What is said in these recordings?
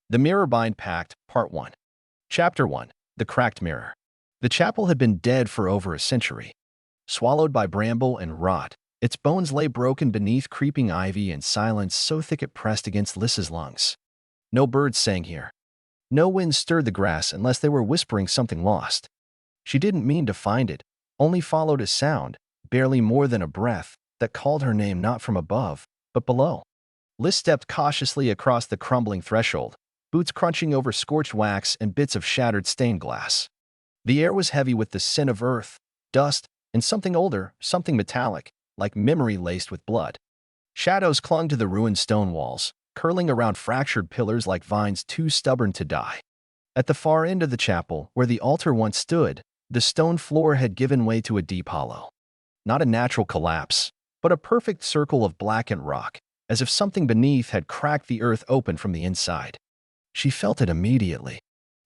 The Mirrorbind Pact, Part 1. Chapter 1. The Cracked Mirror. The chapel had been dead for over a century. Swallowed by bramble and rot, its bones lay broken beneath creeping ivy and silence so thick it pressed against Lys's lungs. No birds sang here. No wind stirred the grass unless they were whispering something lost. She didn't mean to find it, only followed a sound, barely more than a breath, that called her name not from above, but below. Lys stepped cautiously across the crumbling threshold, boots crunching over scorched wax and bits of shattered stained glass. The air was heavy with the scent of earth, dust, and something older, something metallic, like memory laced with blood. Shadows clung to the ruined stone walls, curling around fractured pillars like vines too stubborn to die. At the far end of the chapel, where the altar once stood, the stone floor had given way to a deep hollow. Not a natural collapse, but a perfect circle of blackened rock, as if something beneath had cracked the earth open from the inside. She felt it immediately.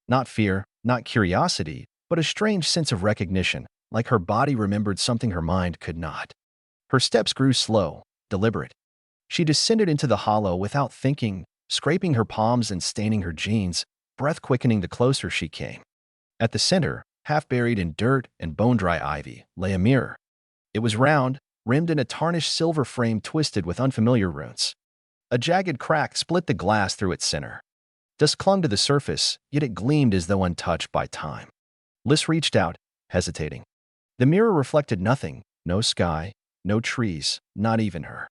Not fear, not curiosity, but a strange sense of recognition, like her body remembered something her mind could not. Her steps grew slow, deliberate. She descended into the hollow without thinking, scraping her palms and staining her jeans, breath quickening the closer she came. At the center, half buried in dirt and bone-dry ivy, lay a mirror. It was round, rimmed in a tarnished silver frame twisted with unfamiliar runes. A jagged crack split the glass through its center. Dust clung to the surface, yet it gleamed as though untouched by time. Lys reached out, hesitating. The mirror reflected nothing, no sky, no trees, not even her.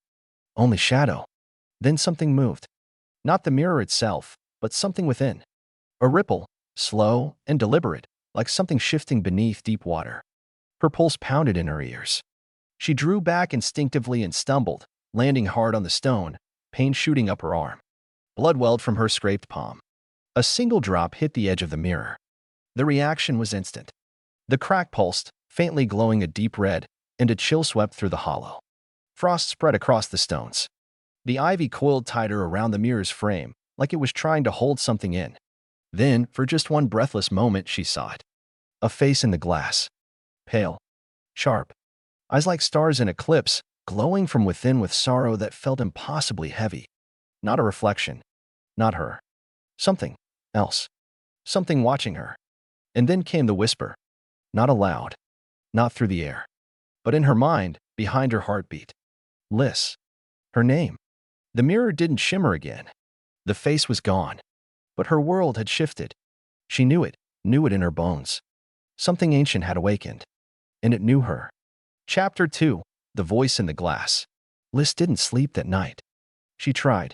Only shadow. Then something moved. Not the mirror itself, but something within. A ripple, slow and deliberate, like something shifting beneath deep water. Her pulse pounded in her ears. She drew back instinctively and stumbled, landing hard on the stone, pain shooting up her arm. Blood welled from her scraped palm. A single drop hit the edge of the mirror. The reaction was instant. The crack pulsed, faintly glowing a deep red, and a chill swept through the hollow. Frost spread across the stones. The ivy coiled tighter around the mirror's frame, like it was trying to hold something in. Then, for just one breathless moment, she saw it. A face in the glass. Pale. Sharp. Eyes like stars in eclipse, glowing from within with sorrow that felt impossibly heavy. Not a reflection. Not her. Something else. Something watching her. And then came the whisper. Not aloud. Not through the air. But in her mind, behind her heartbeat. Lys. Her name. The mirror didn't shimmer again. The face was gone. But her world had shifted. She knew it in her bones. Something ancient had awakened. And it knew her. Chapter 2. The Voice in the Glass. Lys didn't sleep that night. She tried.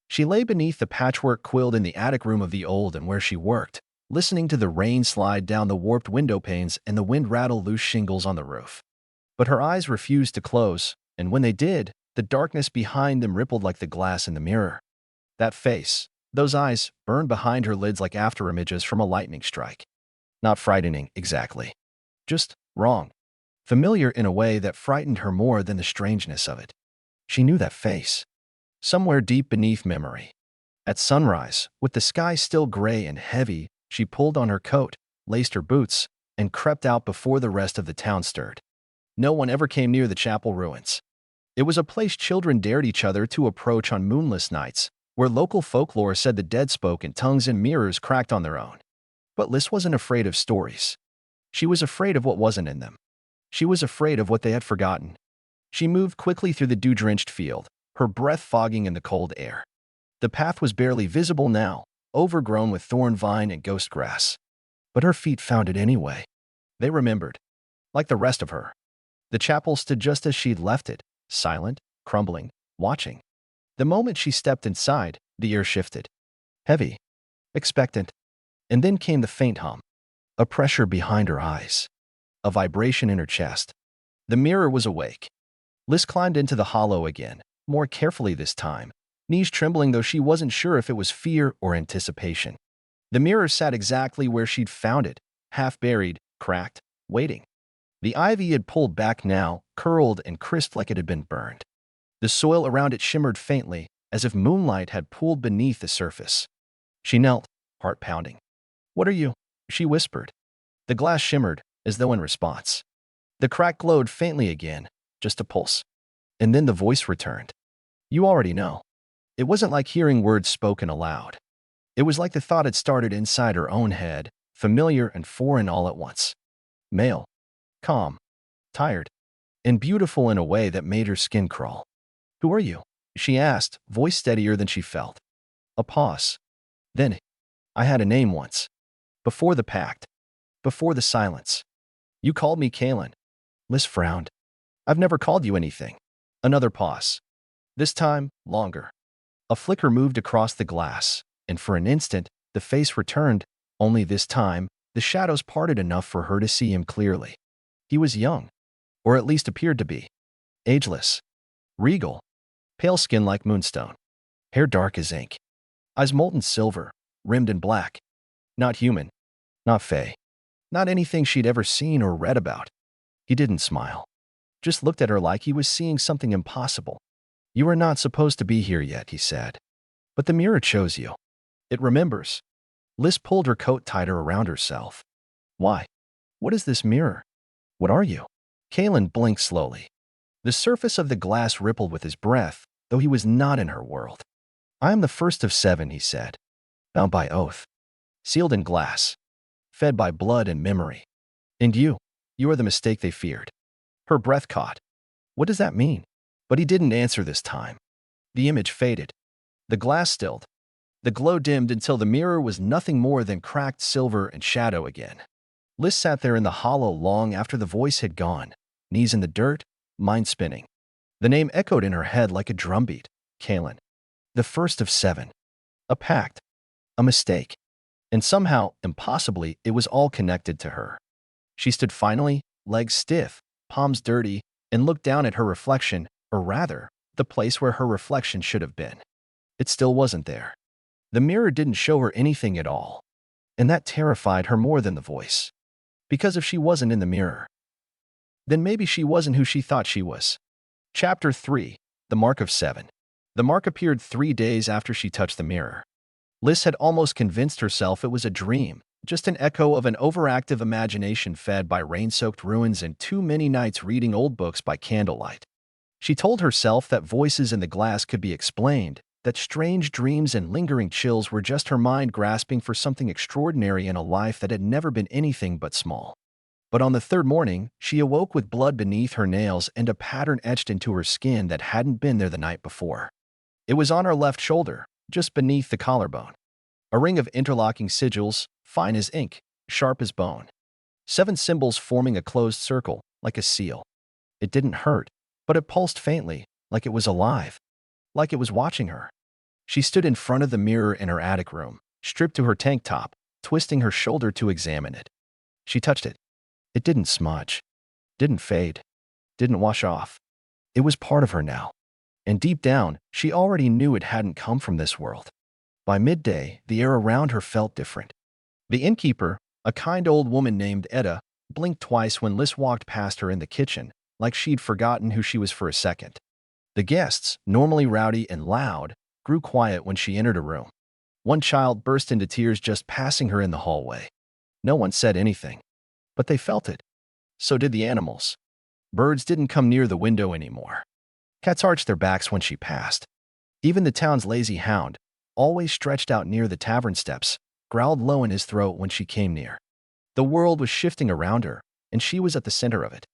She lay beneath the patchwork quilt in the attic room of the old and where she worked, listening to the rain slide down the warped window panes and the wind rattle loose shingles on the roof. But her eyes refused to close, and when they did, the darkness behind them rippled like the glass in the mirror. That face, those eyes, burned behind her lids like afterimages from a lightning strike. Not frightening, exactly. Just wrong. Familiar in a way that frightened her more than the strangeness of it. She knew that face. Somewhere deep beneath memory. At sunrise, with the sky still gray and heavy, she pulled on her coat, laced her boots, and crept out before the rest of the town stirred. No one ever came near the chapel ruins. It was a place children dared each other to approach on moonless nights, where local folklore said the dead spoke in tongues and mirrors cracked on their own. But Lys wasn't afraid of stories. She was afraid of what wasn't in them. She was afraid of what they had forgotten. She moved quickly through the dew-drenched field, her breath fogging in the cold air. The path was barely visible now, overgrown with thorn vine and ghost grass. But her feet found it anyway. They remembered. Like the rest of her. The chapel stood just as she'd left it, silent, crumbling, watching. The moment she stepped inside, the air shifted. Heavy. Expectant. And then came the faint hum. A pressure behind her eyes. A vibration in her chest. The mirror was awake. Lys climbed into the hollow again, more carefully this time, knees trembling though she wasn't sure if it was fear or anticipation. The mirror sat exactly where she'd found it, half buried, cracked, waiting. The ivy had pulled back now, curled and crisped like it had been burned. The soil around it shimmered faintly, as if moonlight had pooled beneath the surface. She knelt, heart pounding. "What are you?" she whispered. The glass shimmered, as though in response. The crack glowed faintly again, just a pulse. And then the voice returned. "You already know." It wasn't like hearing words spoken aloud. It was like the thought had started inside her own head, familiar and foreign all at once. Male, calm, tired, and beautiful in a way that made her skin crawl. "Who are you?" she asked, voice steadier than she felt. A pause. Then, "I had a name once. Before the pact. Before the silence. You called me Kalen." Liz frowned. "I've never called you anything." Another pause. This time, longer. A flicker moved across the glass, and for an instant, the face returned, only this time, the shadows parted enough for her to see him clearly. He was young, or at least appeared to be. Ageless. Regal. Pale skin like moonstone. Hair dark as ink. Eyes molten silver, rimmed in black. Not human. Not fae. Not anything she'd ever seen or read about. He didn't smile. Just looked at her like he was seeing something impossible. "You are not supposed to be here yet," he said. "But the mirror chose you. It remembers." Liz pulled her coat tighter around herself. "Why? What is this mirror? What are you?" Kalen blinked slowly. The surface of the glass rippled with his breath, though he was not in her world. "I am the first of 7, he said. "Bound by oath. Sealed in glass. Fed by blood and memory. And you are the mistake they feared." Her breath caught. "What does that mean?" But he didn't answer this time. The image faded. The glass stilled. The glow dimmed until the mirror was nothing more than cracked silver and shadow again. Liz sat there in the hollow long after the voice had gone, knees in the dirt, mind spinning. The name echoed in her head like a drumbeat. Kalen. The first of 7. A pact. A mistake. And somehow, impossibly, it was all connected to her. She stood finally, legs stiff, palms dirty, and looked down at her reflection, or rather, the place where her reflection should have been. It still wasn't there. The mirror didn't show her anything at all. And that terrified her more than the voice. Because if she wasn't in the mirror, then maybe she wasn't who she thought she was. Chapter 3. The Mark of 7. The mark appeared 3 days after she touched the mirror. Liz had almost convinced herself it was a dream, just an echo of an overactive imagination fed by rain-soaked ruins and too many nights reading old books by candlelight. She told herself that voices in the glass could be explained, that strange dreams and lingering chills were just her mind grasping for something extraordinary in a life that had never been anything but small. But on the 3rd morning, she awoke with blood beneath her nails and a pattern etched into her skin that hadn't been there the night before. It was on her left shoulder, just beneath the collarbone. A ring of interlocking sigils, fine as ink, sharp as bone. 7 symbols forming a closed circle, like a seal. It didn't hurt, but it pulsed faintly, like it was alive, like it was watching her. She stood in front of the mirror in her attic room, stripped to her tank top, twisting her shoulder to examine it. She touched it. It didn't smudge, didn't fade, didn't wash off. It was part of her now. And deep down, she already knew it hadn't come from this world. By midday, the air around her felt different. The innkeeper, a kind old woman named Etta, blinked twice when Liz walked past her in the kitchen, like she'd forgotten who she was for a second. The guests, normally rowdy and loud, grew quiet when she entered a room. One child burst into tears just passing her in the hallway. No one said anything. But they felt it. So did the animals. Birds didn't come near the window anymore. Cats arched their backs when she passed. Even the town's lazy hound, always stretched out near the tavern steps, growled low in his throat when she came near. The world was shifting around her, and she was at the center of it.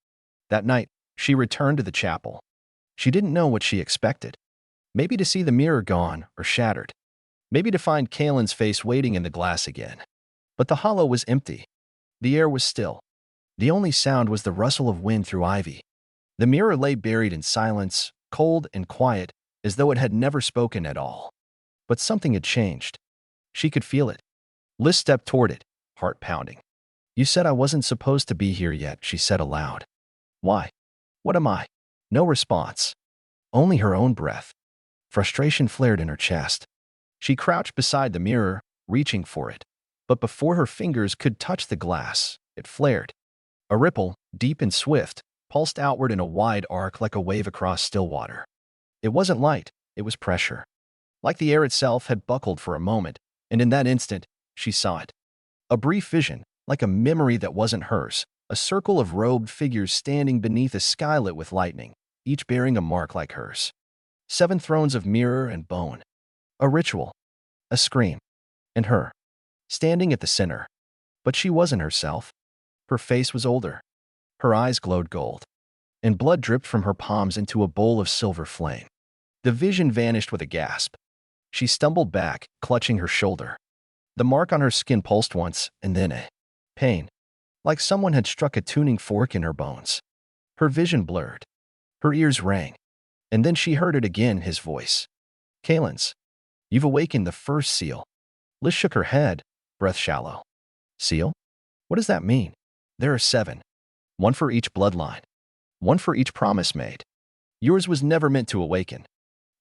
That night, she returned to the chapel. She didn't know what she expected. Maybe to see the mirror gone or shattered. Maybe to find Kalen's face waiting in the glass again. But the hollow was empty. The air was still. The only sound was the rustle of wind through ivy. The mirror lay buried in silence, cold and quiet, as though it had never spoken at all. But something had changed. She could feel it. Liz stepped toward it, heart pounding. "You said I wasn't supposed to be here yet," she said aloud. "Why? What am I?" No response. Only her own breath. Frustration flared in her chest. She crouched beside the mirror, reaching for it. But before her fingers could touch the glass, it flared. A ripple, deep and swift, pulsed outward in a wide arc like a wave across still water. It wasn't light, it was pressure. Like the air itself had buckled for a moment, and in that instant, she saw it. A brief vision, like a memory that wasn't hers, a circle of robed figures standing beneath a sky lit with lightning, each bearing a mark like hers. 7 thrones of mirror and bone. A ritual. A scream. and her, standing at the center. But she wasn't herself. Her face was older. Her eyes glowed gold, and blood dripped from her palms into a bowl of silver flame. The vision vanished with a gasp. She stumbled back, clutching her shoulder. The mark on her skin pulsed once, and then a pain, like someone had struck a tuning fork in her bones. Her vision blurred. Her ears rang. And then she heard it again, his voice. Kalen's. You've awakened the first seal. Liz shook her head, breath shallow. Seal? What does that mean? There are 7. One for each bloodline. One for each promise made. Yours was never meant to awaken.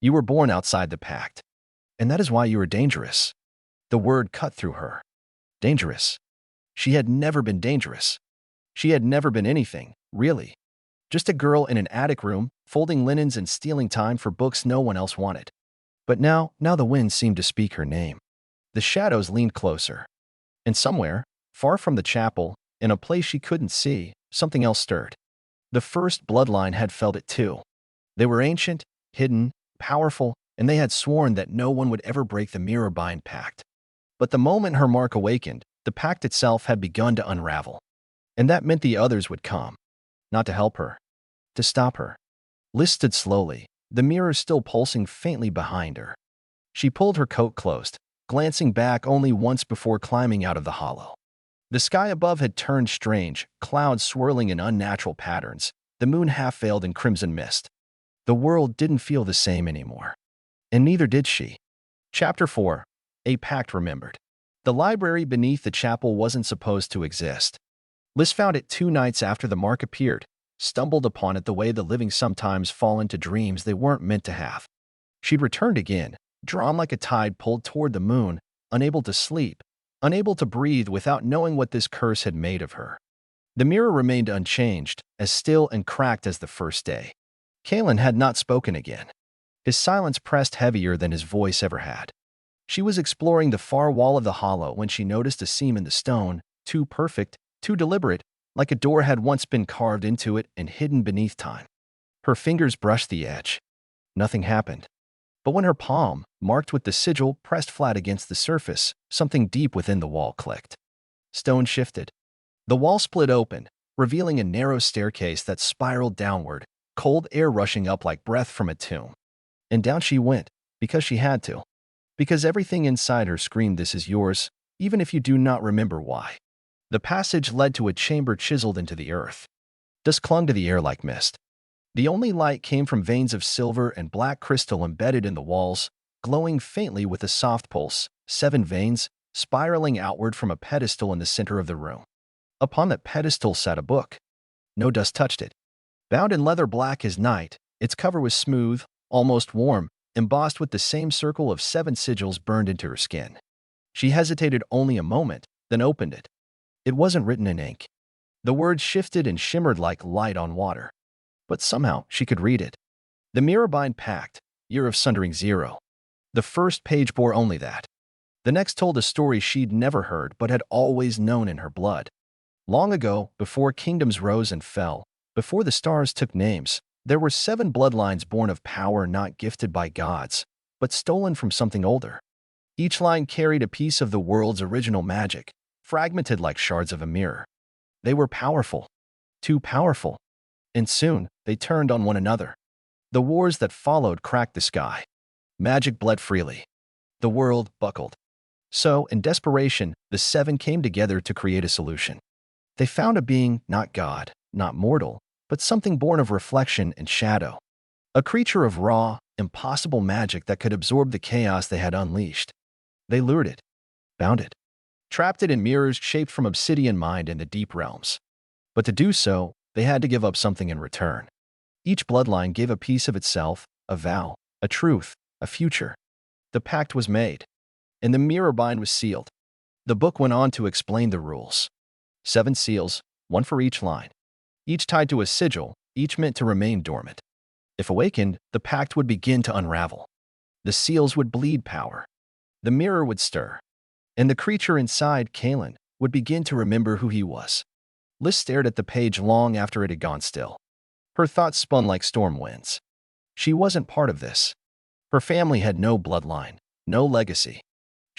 You were born outside the pact. And that is why you are dangerous. The word cut through her. Dangerous. She had never been dangerous. She had never been anything, really. Just a girl in an attic room, folding linens and stealing time for books no one else wanted. But now the wind seemed to speak her name. The shadows leaned closer. And somewhere, far from the chapel, in a place she couldn't see, something else stirred. The first bloodline had felt it too. They were ancient, hidden, powerful, and they had sworn that no one would ever break the Mirrorbind Pact. But the moment her mark awakened, the pact itself had begun to unravel. And that meant the others would come. Not to help her. To stop her. Liz stood slowly, the mirror still pulsing faintly behind her. She pulled her coat closed, glancing back only once before climbing out of the hollow. The sky above had turned strange, clouds swirling in unnatural patterns, the moon half-veiled in crimson mist. The world didn't feel the same anymore. And neither did she. Chapter 4. A Pact Remembered. The library beneath the chapel wasn't supposed to exist. Liz found it 2 nights after the mark appeared, stumbled upon it the way the living sometimes fall into dreams they weren't meant to have. She'd returned again, drawn like a tide pulled toward the moon, unable to sleep, unable to breathe without knowing what this curse had made of her. The mirror remained unchanged, as still and cracked as the first day. Kalen had not spoken again. His silence pressed heavier than his voice ever had. She was exploring the far wall of the hollow when she noticed a seam in the stone, too perfect, too deliberate, like a door had once been carved into it and hidden beneath time. Her fingers brushed the edge. Nothing happened. But when her palm, marked with the sigil, pressed flat against the surface, something deep within the wall clicked. Stone shifted. The wall split open, revealing a narrow staircase that spiraled downward, cold air rushing up like breath from a tomb. And down she went, because she had to. Because everything inside her screamed, "This is yours," even if you do not remember why. The passage led to a chamber chiseled into the earth. Dust clung to the air like mist. The only light came from veins of silver and black crystal embedded in the walls, glowing faintly with a soft pulse, 7 veins, spiraling outward from a pedestal in the center of the room. Upon that pedestal sat a book. No dust touched it. Bound in leather black as night, its cover was smooth, almost warm, embossed with the same circle of 7 sigils burned into her skin. She hesitated only a moment, then opened it. It wasn't written in ink. The words shifted and shimmered like light on water. But somehow she could read it. The Mirrorbind Pact, Year of Sundering 0. The first page bore only that. The next told a story she'd never heard but had always known in her blood. Long ago, before kingdoms rose and fell, before the stars took names, there were 7 bloodlines born of power not gifted by gods, but stolen from something older. Each line carried a piece of the world's original magic, fragmented like shards of a mirror. They were powerful, too powerful, and soon they turned on one another. The wars that followed cracked the sky. Magic bled freely. The world buckled. So, in desperation, the 7 came together to create a solution. They found a being, not God, not mortal, but something born of reflection and shadow. A creature of raw, impossible magic that could absorb the chaos they had unleashed. They lured it, bound it, trapped it in mirrors shaped from obsidian mind in the deep realms. But to do so, they had to give up something in return. Each bloodline gave a piece of itself, a vow, a truth, a future. The pact was made, and the Mirrorbind was sealed. The book went on to explain the rules. 7 seals, 1 for each line. Each tied to a sigil, each meant to remain dormant. If awakened, the pact would begin to unravel. The seals would bleed power. The mirror would stir. And the creature inside, Kalen, would begin to remember who he was. Liz stared at the page long after it had gone still. Her thoughts spun like storm winds. She wasn't part of this. Her family had no bloodline, no legacy.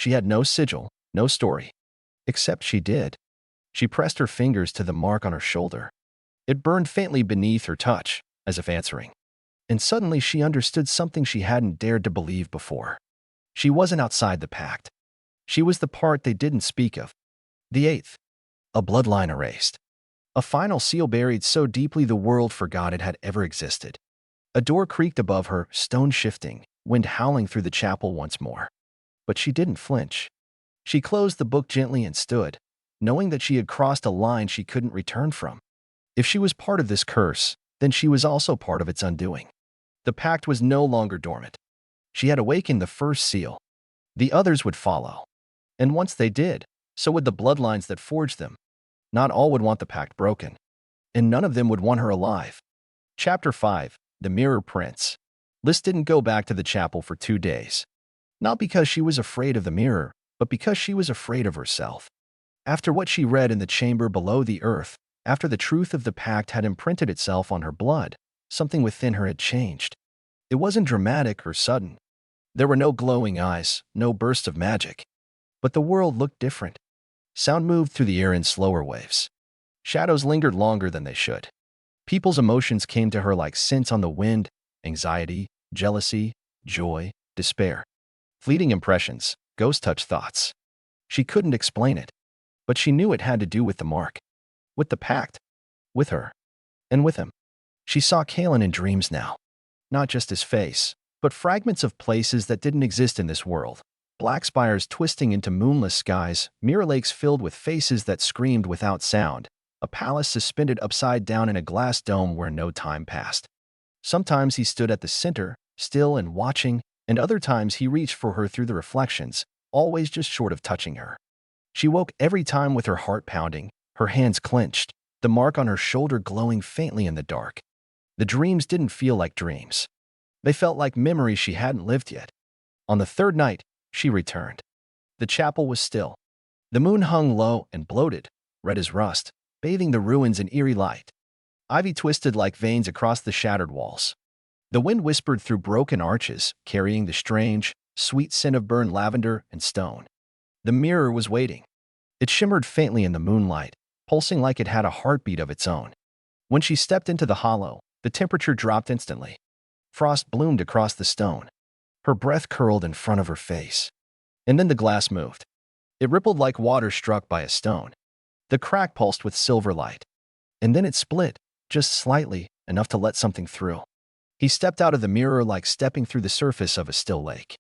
She had no sigil, no story. Except she did. She pressed her fingers to the mark on her shoulder. It burned faintly beneath her touch, as if answering. And suddenly she understood something she hadn't dared to believe before. She wasn't outside the pact. She was the part they didn't speak of. The eighth. A bloodline erased. A final seal buried so deeply the world forgot it had ever existed. A door creaked above her, stone shifting, wind howling through the chapel once more. But she didn't flinch. She closed the book gently and stood, knowing that she had crossed a line she couldn't return from. If she was part of this curse, then she was also part of its undoing. The pact was no longer dormant. She had awakened the first seal. The others would follow. And once they did, so would the bloodlines that forged them. Not all would want the pact broken. And none of them would want her alive. Chapter 5. The Mirror Prince. Liz didn't go back to the chapel for 2 days. Not because she was afraid of the mirror, but because she was afraid of herself. After what she read in the chamber below the earth, after the truth of the pact had imprinted itself on her blood, something within her had changed. It wasn't dramatic or sudden. There were no glowing eyes, no bursts of magic. But the world looked different. Sound moved through the air in slower waves. Shadows lingered longer than they should. People's emotions came to her like scents on the wind: anxiety, jealousy, joy, despair. Fleeting impressions, ghost-touch thoughts. She couldn't explain it, but she knew it had to do with the mark, with the pact, with her, and with him. She saw Kalen in dreams now. Not just his face, but fragments of places that didn't exist in this world. Black spires twisting into moonless skies, mirror lakes filled with faces that screamed without sound, a palace suspended upside down in a glass dome where no time passed. Sometimes he stood at the center, still and watching, and other times he reached for her through the reflections, always just short of touching her. She woke every time with her heart pounding, her hands clenched, the mark on her shoulder glowing faintly in the dark. The dreams didn't feel like dreams. They felt like memories she hadn't lived yet. On the third night, she returned. The chapel was still. The moon hung low and bloated, red as rust, bathing the ruins in eerie light. Ivy twisted like veins across the shattered walls. The wind whispered through broken arches, carrying the strange, sweet scent of burned lavender and stone. The mirror was waiting. It shimmered faintly in the moonlight, pulsing like it had a heartbeat of its own. When she stepped into the hollow, the temperature dropped instantly. Frost bloomed across the stone. Her breath curled in front of her face. And then the glass moved. It rippled like water struck by a stone. The crack pulsed with silver light. And then it split, just slightly, enough to let something through. He stepped out of the mirror like stepping through the surface of a still lake.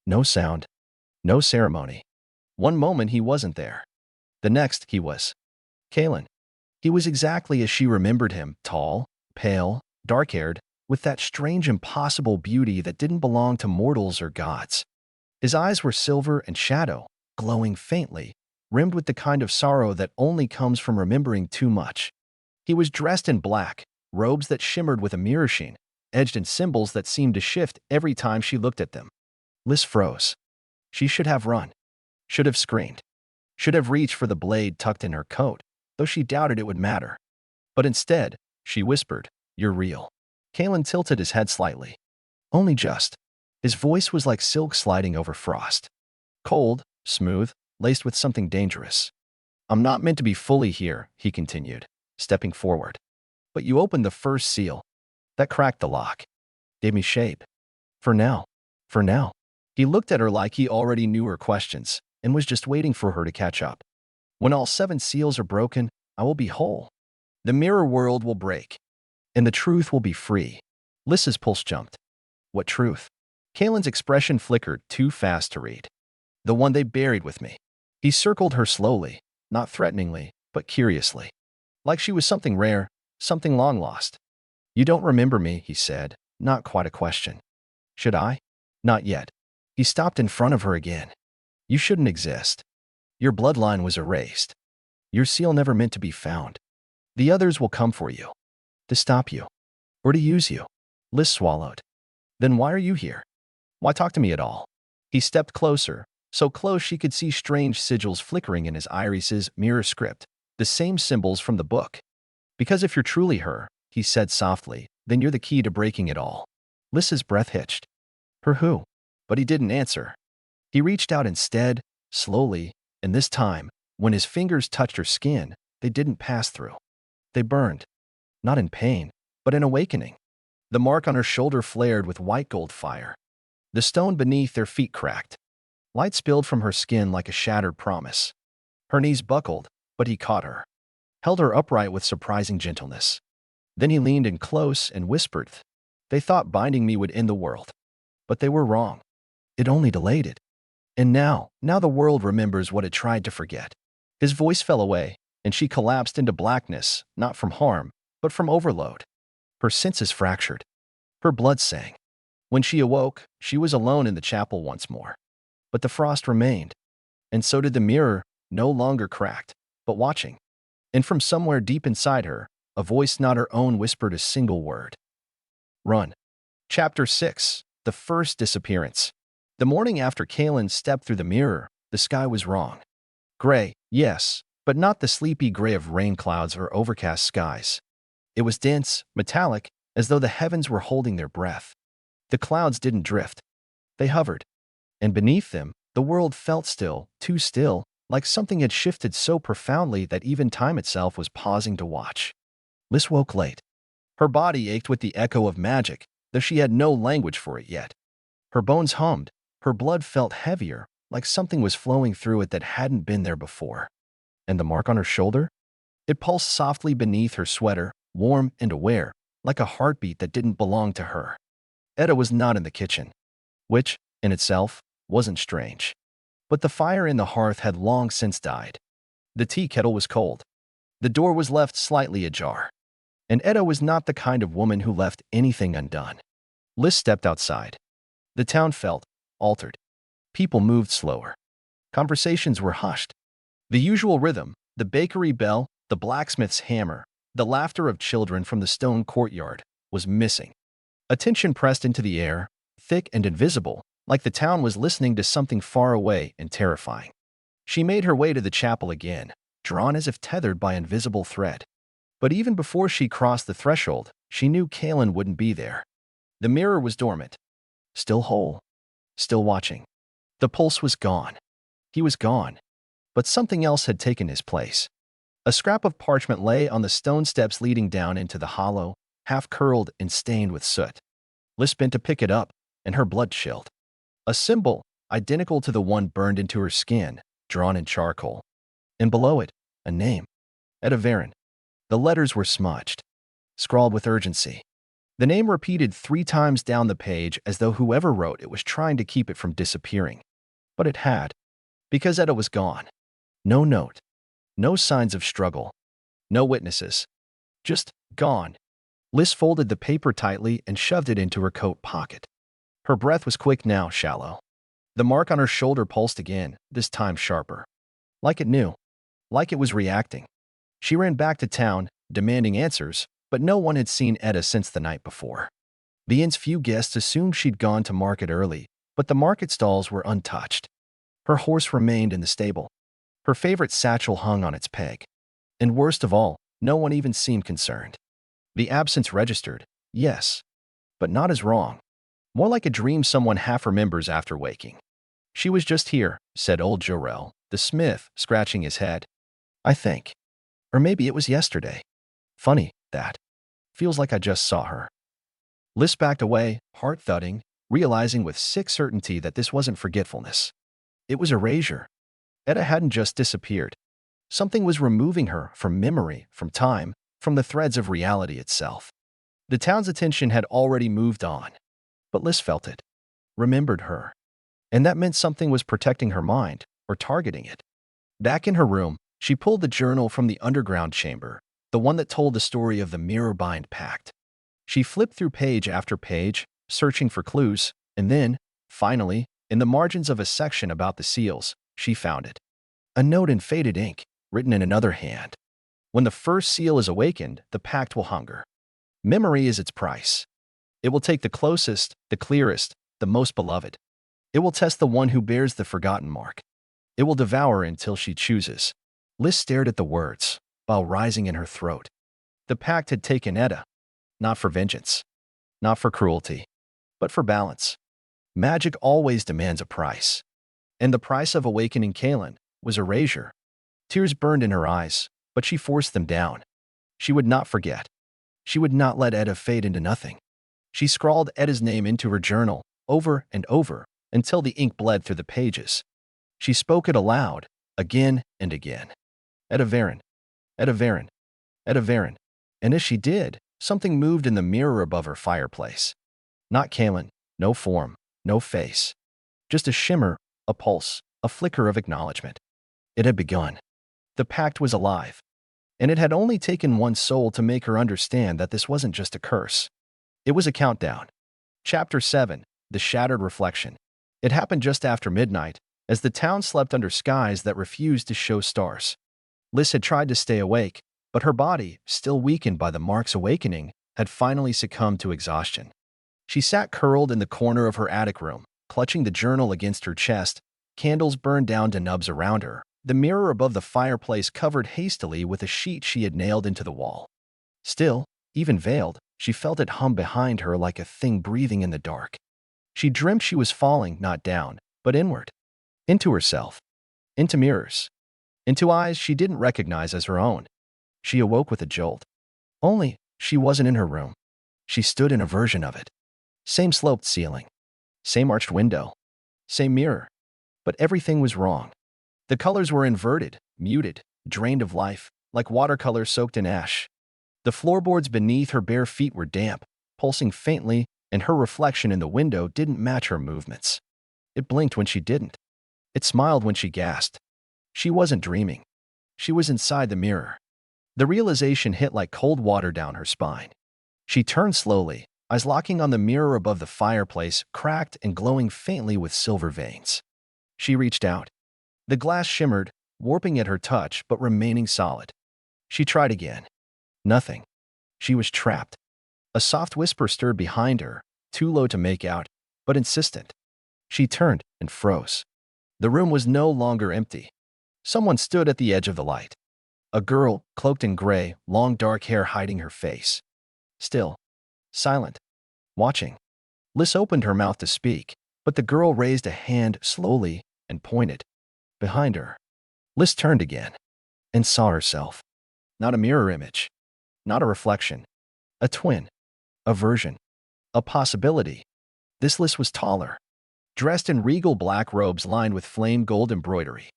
No sound. No ceremony. One moment he wasn't there. The next he was. Kalen. He was exactly as she remembered him, tall, pale, dark-haired, with that strange impossible beauty that didn't belong to mortals or gods. His eyes were silver and shadow, glowing faintly, rimmed with the kind of sorrow that only comes from remembering too much. He was dressed in black, robes that shimmered with a mirror sheen, edged in symbols that seemed to shift every time she looked at them. Liz froze. She should have run. Should have screamed. Should have reached for the blade tucked in her coat, though she doubted it would matter. But instead, she whispered, "You're real." Kalen tilted his head slightly. Only just. His voice was like silk sliding over frost. Cold, smooth, laced with something dangerous. "I'm not meant to be fully here," he continued, stepping forward. "But you opened the first seal. That cracked the lock. Gave me shape. For now. For now." He looked at her like he already knew her questions and was just waiting for her to catch up. "When all 7 seals are broken, I will be whole. The mirror world will break. And the truth will be free." Liz's pulse jumped. What truth? Kalen's expression flickered, too fast to read. "The one they buried with me." He circled her slowly, not threateningly, but curiously. Like she was something rare, something long lost. "You don't remember me," he said, not quite a question. "Should I?" "Not yet." He stopped in front of her again. "You shouldn't exist. Your bloodline was erased. Your seal never meant to be found. The others will come for you. To stop you. Or to use you." Liz swallowed. "Then why are you here? Why talk to me at all?" He stepped closer, so close she could see strange sigils flickering in his iris's mirror script, the same symbols from the book. "Because if you're truly her," he said softly, "then you're the key to breaking it all." Liz's breath hitched. "Her who?" But he didn't answer. He reached out instead, slowly, and this time, when his fingers touched her skin, they didn't pass through. They burned, not in pain, but in awakening. The mark on her shoulder flared with white gold fire. The stone beneath their feet cracked. Light spilled from her skin like a shattered promise. Her knees buckled, but he caught her, held her upright with surprising gentleness. Then he leaned in close and whispered, "They thought binding me would end the world. But they were wrong. It only delayed it. And now the world remembers what it tried to forget." His voice fell away, and she collapsed into blackness, not from harm, but from overload. Her senses fractured. Her blood sang. When she awoke, she was alone in the chapel once more. But the frost remained, and so did the mirror, no longer cracked, but watching. And from somewhere deep inside her, a voice not her own whispered a single word. Run. Chapter 6. The First Disappearance. The morning after Kalen stepped through the mirror, the sky was wrong. Gray, yes, but not the sleepy gray of rain clouds or overcast skies. It was dense, metallic, as though the heavens were holding their breath. The clouds didn't drift. They hovered. And beneath them, the world felt still, too still, like something had shifted so profoundly that even time itself was pausing to watch. Liz woke late. Her body ached with the echo of magic, though she had no language for it yet. Her bones hummed. Her blood felt heavier, like something was flowing through it that hadn't been there before. And the mark on her shoulder? It pulsed softly beneath her sweater, warm and aware, like a heartbeat that didn't belong to her. Etta was not in the kitchen, which, in itself, wasn't strange. But the fire in the hearth had long since died. The tea kettle was cold. The door was left slightly ajar. And Etta was not the kind of woman who left anything undone. Liz stepped outside. The town felt altered. People moved slower. Conversations were hushed. The usual rhythm, the bakery bell, the blacksmith's hammer, the laughter of children from the stone courtyard, was missing. Attention pressed into the air, thick and invisible, like the town was listening to something far away and terrifying. She made her way to the chapel again, drawn as if tethered by invisible thread. But even before she crossed the threshold, she knew Kalen wouldn't be there. The mirror was dormant, still whole, still watching. The pulse was gone. He was gone. But something else had taken his place. A scrap of parchment lay on the stone steps leading down into the hollow, half-curled and stained with soot. Liz bent to pick it up, and her blood chilled. A symbol, identical to the one burned into her skin, drawn in charcoal. And below it, a name. Etta Varen. The letters were smudged, scrawled with urgency. The name repeated 3 times down the page as though whoever wrote it was trying to keep it from disappearing. But it had, because Etta was gone. No note, no signs of struggle, no witnesses. Just gone. Liz folded the paper tightly and shoved it into her coat pocket. Her breath was quick now, shallow. The mark on her shoulder pulsed again, this time sharper. Like it knew. Like it was reacting. She ran back to town, demanding answers, but no one had seen Etta since the night before. The inn's few guests assumed she'd gone to market early, but the market stalls were untouched. Her horse remained in the stable. Her favorite satchel hung on its peg. And worst of all, no one even seemed concerned. The absence registered, yes, but not as wrong. More like a dream someone half remembers after waking. "She was just here," said old Jorel, the smith, scratching his head. "I think. Or maybe it was yesterday. Funny, that. Feels like I just saw her." Liz backed away, heart thudding, realizing with sick certainty that this wasn't forgetfulness. It was erasure. Etta hadn't just disappeared. Something was removing her from memory, from time, from the threads of reality itself. The town's attention had already moved on. But Liz felt it, remembered her. And that meant something was protecting her mind, or targeting it. Back in her room, she pulled the journal from the underground chamber, the one that told the story of the Mirrorbind Pact. She flipped through page after page, searching for clues, and then, finally, in the margins of a section about the seals, she found it. A note in faded ink, written in another hand. "When the first seal is awakened, the pact will hunger. Memory is its price. It will take the closest, the clearest, the most beloved. It will test the one who bears the forgotten mark. It will devour until she chooses." Liz stared at the words, while rising in her throat. The pact had taken Etta, not for vengeance, not for cruelty, but for balance. Magic always demands a price. And the price of awakening Kaelin was erasure. Tears burned in her eyes, but she forced them down. She would not forget. She would not let Edda fade into nothing. She scrawled Edda's name into her journal, over and over, until the ink bled through the pages. She spoke it aloud, again and again. Edda Varen, Edda Varen, Edda Varen. And as she did, something moved in the mirror above her fireplace. Not Kaelin, no form, no face. Just a shimmer, a pulse, a flicker of acknowledgement. It had begun. The pact was alive. And it had only taken one soul to make her understand that this wasn't just a curse. It was a countdown. Chapter 7, The Shattered Reflection. It happened just after midnight, as the town slept under skies that refused to show stars. Liz had tried to stay awake, but her body, still weakened by the Mark's awakening, had finally succumbed to exhaustion. She sat curled in the corner of her attic room, clutching the journal against her chest. Candles burned down to nubs around her, the mirror above the fireplace covered hastily with a sheet she had nailed into the wall. Still, even veiled, she felt it hum behind her like a thing breathing in the dark. She dreamt she was falling, not down, but inward. Into herself. Into mirrors. Into eyes she didn't recognize as her own. She awoke with a jolt. Only, she wasn't in her room. She stood in a version of it. Same sloped ceiling. Same arched window. Same mirror. But everything was wrong. The colors were inverted, muted, drained of life, like watercolor soaked in ash. The floorboards beneath her bare feet were damp, pulsing faintly, and her reflection in the window didn't match her movements. It blinked when she didn't. It smiled when she gasped. She wasn't dreaming. She was inside the mirror. The realization hit like cold water down her spine. She turned slowly, eyes locking on the mirror above the fireplace, cracked and glowing faintly with silver veins. She reached out. The glass shimmered, warping at her touch but remaining solid. She tried again. Nothing. She was trapped. A soft whisper stirred behind her, too low to make out, but insistent. She turned and froze. The room was no longer empty. Someone stood at the edge of the light. A girl, cloaked in gray, long dark hair hiding her face. Still. Silent. Watching. Liz opened her mouth to speak, but the girl raised a hand slowly and pointed. Behind her. Liz turned again and saw herself. Not a mirror image. Not a reflection. A twin. A version. A possibility. This Liz was taller. Dressed in regal black robes lined with flame gold embroidery.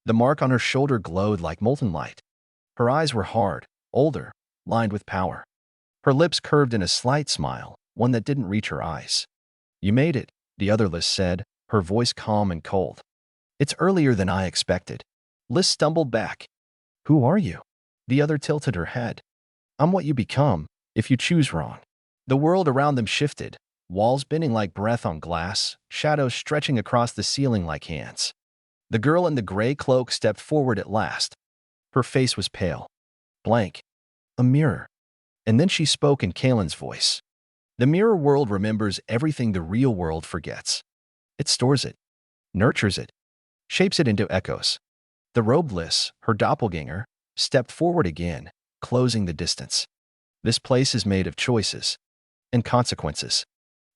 The mark on her shoulder glowed like molten light. Her eyes were hard, older, lined with power. Her lips curved in a slight smile, one that didn't reach her eyes. You made it, the other Liz said, her voice calm and cold. It's earlier than I expected. Liz stumbled back. Who are you? The other tilted her head. I'm what you become, if you choose wrong. The world around them shifted, walls bending like breath on glass, shadows stretching across the ceiling like hands. The girl in the gray cloak stepped forward at last. Her face was pale. Blank. A mirror. And then she spoke in Kaelin's voice. The mirror world remembers everything the real world forgets. It stores it, nurtures it, shapes it into echoes. The robed Liz, her doppelganger, stepped forward again, closing the distance. This place is made of choices and consequences.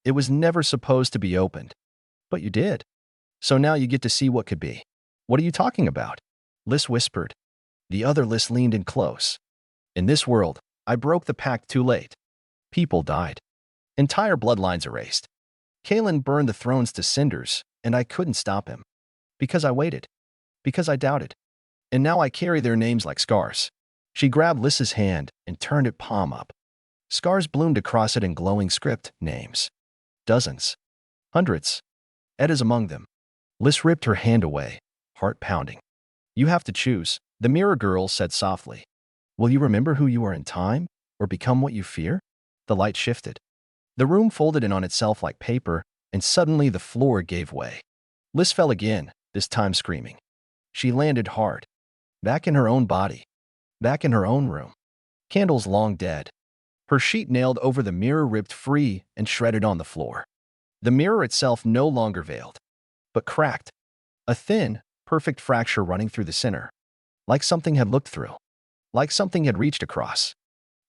It was never supposed to be opened. But you did. So now you get to see what could be. What are you talking about? Liz whispered. The other Liz leaned in close. In this world, I broke the pact too late. People died. Entire bloodlines erased. Kaelin burned the thrones to cinders, and I couldn't stop him. Because I waited. Because I doubted. And now I carry their names like scars. She grabbed Liz's hand and turned it palm up. Scars bloomed across it in glowing script, names. Dozens. Hundreds. Edda's among them. Liz ripped her hand away, heart pounding. You have to choose, the mirror girl said softly. Will you remember who you are in time, or become what you fear? The light shifted. The room folded in on itself like paper, and suddenly the floor gave way. Liz fell again, this time screaming. She landed hard. Back in her own body. Back in her own room. Candles long dead. Her sheet nailed over the mirror ripped free and shredded on the floor. The mirror itself no longer veiled, but cracked. A thin, perfect fracture running through the center. Like something had looked through. Like something had reached across.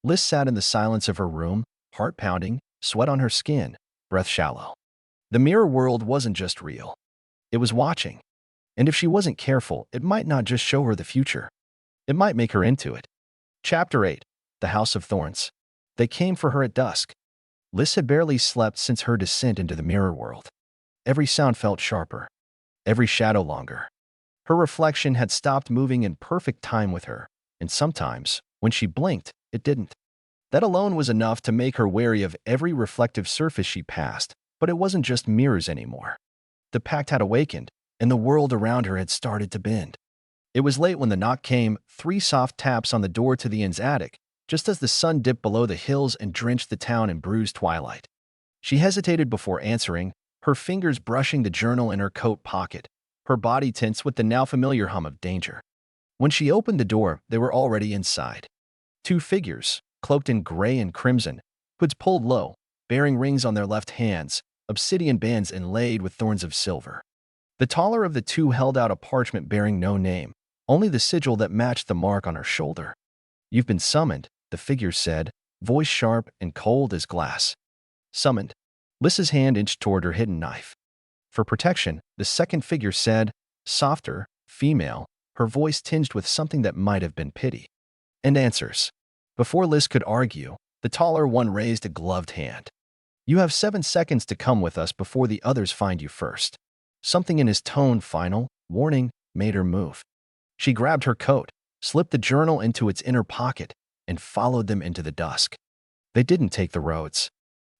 Liz sat in the silence of her room, heart pounding, sweat on her skin, breath shallow. The mirror world wasn't just real. It was watching. And if she wasn't careful, it might not just show her the future. It might make her into it. Chapter 8. The House of Thorns. They came for her at dusk. Lys had barely slept since her descent into the mirror world. Every sound felt sharper, every shadow longer. Her reflection had stopped moving in perfect time with her, and sometimes, when she blinked, it didn't. That alone was enough to make her wary of every reflective surface she passed, but it wasn't just mirrors anymore. The pact had awakened, and the world around her had started to bend. It was late when the knock came, 3 soft taps on the door to the inn's attic, just as the sun dipped below the hills and drenched the town in bruised twilight. She hesitated before answering, her fingers brushing the journal in her coat pocket, her body tense with the now familiar hum of danger. When she opened the door, they were already inside. 2 figures, cloaked in gray and crimson, hoods pulled low, bearing rings on their left hands, obsidian bands inlaid with thorns of silver. The taller of the 2 held out a parchment bearing no name, only the sigil that matched the mark on her shoulder. "You've been summoned," the figure said, voice sharp and cold as glass. "Summoned." Lys's hand inched toward her hidden knife. "For protection," the second figure said, softer, female, her voice tinged with something that might have been pity. "And answers." Before Lys could argue, the taller one raised a gloved hand. "You have 7 seconds to come with us before the others find you first." Something in his tone, final, warning, made her move. She grabbed her coat, slipped the journal into its inner pocket, and followed them into the dusk. They didn't take the roads.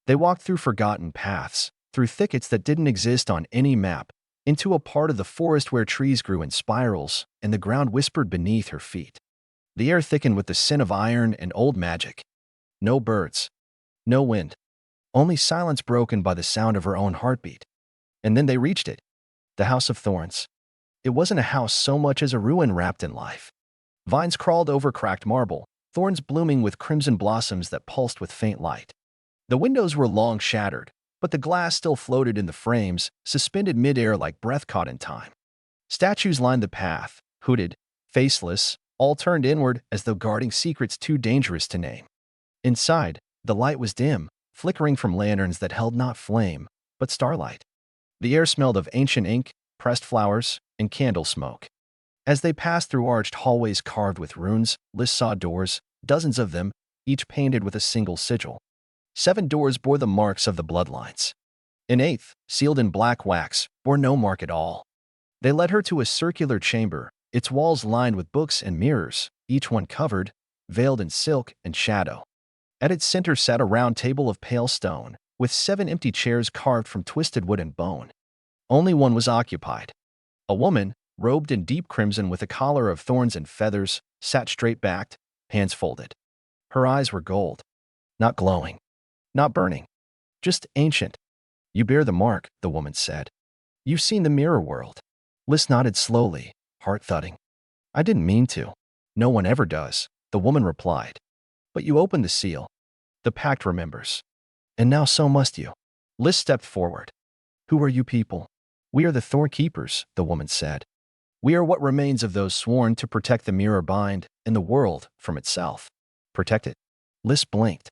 They walked through forgotten paths, through thickets that didn't exist on any map, into a part of the forest where trees grew in spirals and the ground whispered beneath her feet. The air thickened with the scent of iron and old magic. No birds. No wind. Only silence broken by the sound of her own heartbeat. And then they reached it. The House of Thorns. It wasn't a house so much as a ruin wrapped in life. Vines crawled over cracked marble, thorns blooming with crimson blossoms that pulsed with faint light. The windows were long shattered, but the glass still floated in the frames, suspended midair like breath caught in time. Statues lined the path, hooded, faceless, all turned inward as though guarding secrets too dangerous to name. Inside, the light was dim, flickering from lanterns that held not flame, but starlight. The air smelled of ancient ink, pressed flowers, and candle smoke. As they passed through arched hallways carved with runes, Lys saw doors, dozens of them, each painted with a single sigil. 7 doors bore the marks of the bloodlines. An 8th, sealed in black wax, bore no mark at all. They led her to a circular chamber, its walls lined with books and mirrors, each one covered, veiled in silk and shadow. At its center sat a round table of pale stone, with 7 empty chairs carved from twisted wood and bone. Only one was occupied. A woman, robed in deep crimson with a collar of thorns and feathers, sat straight-backed, hands folded. Her eyes were gold, not glowing, not burning, just ancient. "You bear the mark," the woman said. "You've seen the mirror world." Lys nodded slowly, heart thudding. "I didn't mean to. No one ever does," the woman replied. "But you opened the seal. The pact remembers. And now so must you." Lys stepped forward. "Who are you people?" "We are the Thorn Keepers," the woman said. "We are what remains of those sworn to protect the Mirrorbind and the world from itself." "Protect it?" Lys blinked.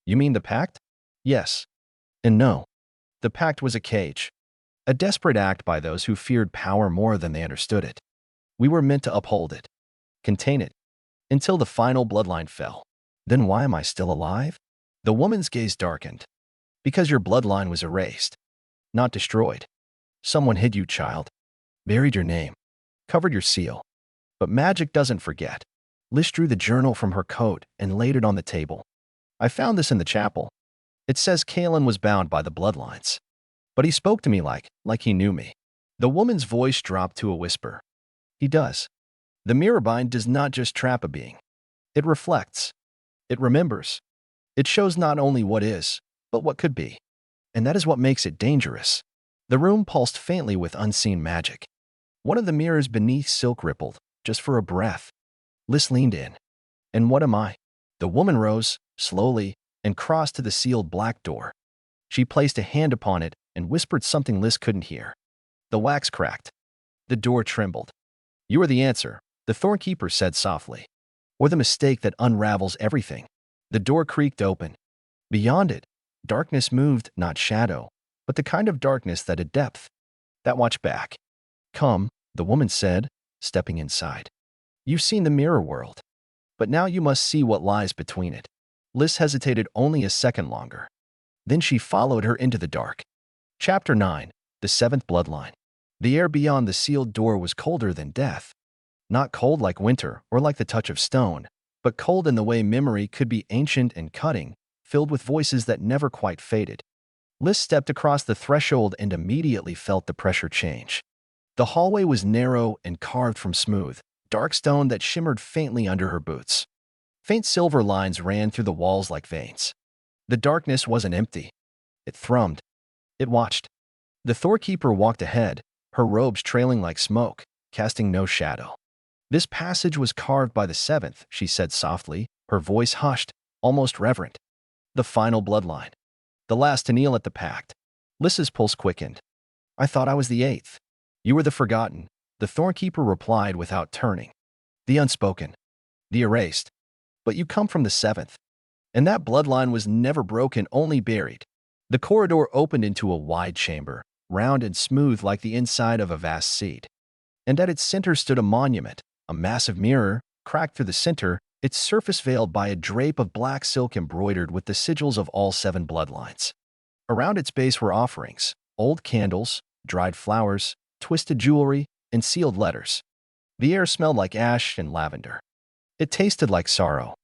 "You mean the pact?" "Yes. And no. The pact was a cage. A desperate act by those who feared power more than they understood it. We were meant to uphold it, contain it, until the final bloodline fell." "Then why am I still alive?" The woman's gaze darkened. "Because your bloodline was erased, not destroyed. Someone hid you, child. Buried your name. Covered your seal. But magic doesn't forget." Lys drew the journal from her coat and laid it on the table. "I found this in the chapel. It says Kalen was bound by the bloodlines. But he spoke to me like he knew me." The woman's voice dropped to a whisper. "He does. The Mirrorbind does not just trap a being. It reflects. It remembers. It shows not only what is, but what could be. And that is what makes it dangerous." The room pulsed faintly with unseen magic. One of the mirrors beneath silk rippled, just for a breath. Lys leaned in. "And what am I?" The woman rose, slowly, and crossed to the sealed black door. She placed a hand upon it and whispered something Lys couldn't hear. The wax cracked. The door trembled. "You are the answer," the Thornkeeper said softly. "Or the mistake that unravels everything." The door creaked open. Beyond it, darkness moved, not shadow, but the kind of darkness that had depth, that watched back. "Come," the woman said, stepping inside. You've seen the mirror world, but now you must see what lies between it. Liz hesitated only a second longer. Then she followed her into the dark. Chapter 9. The Seventh Bloodline. The air beyond the sealed door was colder than death. Not cold like winter or like the touch of stone, but cold in the way memory could be ancient and cutting, filled with voices that never quite faded. Liz stepped across the threshold and immediately felt the pressure change. The hallway was narrow and carved from smooth, dark stone that shimmered faintly under her boots. Faint silver lines ran through the walls like veins. The darkness wasn't empty. It thrummed. It watched. The Thorkeeper walked ahead, her robes trailing like smoke, casting no shadow. This passage was carved by the seventh, she said softly, her voice hushed, almost reverent. The final bloodline. The last to kneel at the pact. Liz's pulse quickened. I thought I was the eighth. You were the forgotten, the Thorkeeper replied without turning. The unspoken. The erased. But you come from the seventh. And that bloodline was never broken, only buried. The corridor opened into a wide chamber, round and smooth like the inside of a vast seed. And at its center stood a monument, a massive mirror, cracked through the center, its surface veiled by a drape of black silk embroidered with the sigils of all 7 bloodlines. Around its base were offerings, old candles, dried flowers, twisted jewelry, and sealed letters. The air smelled like ash and lavender. It tasted like sorrow.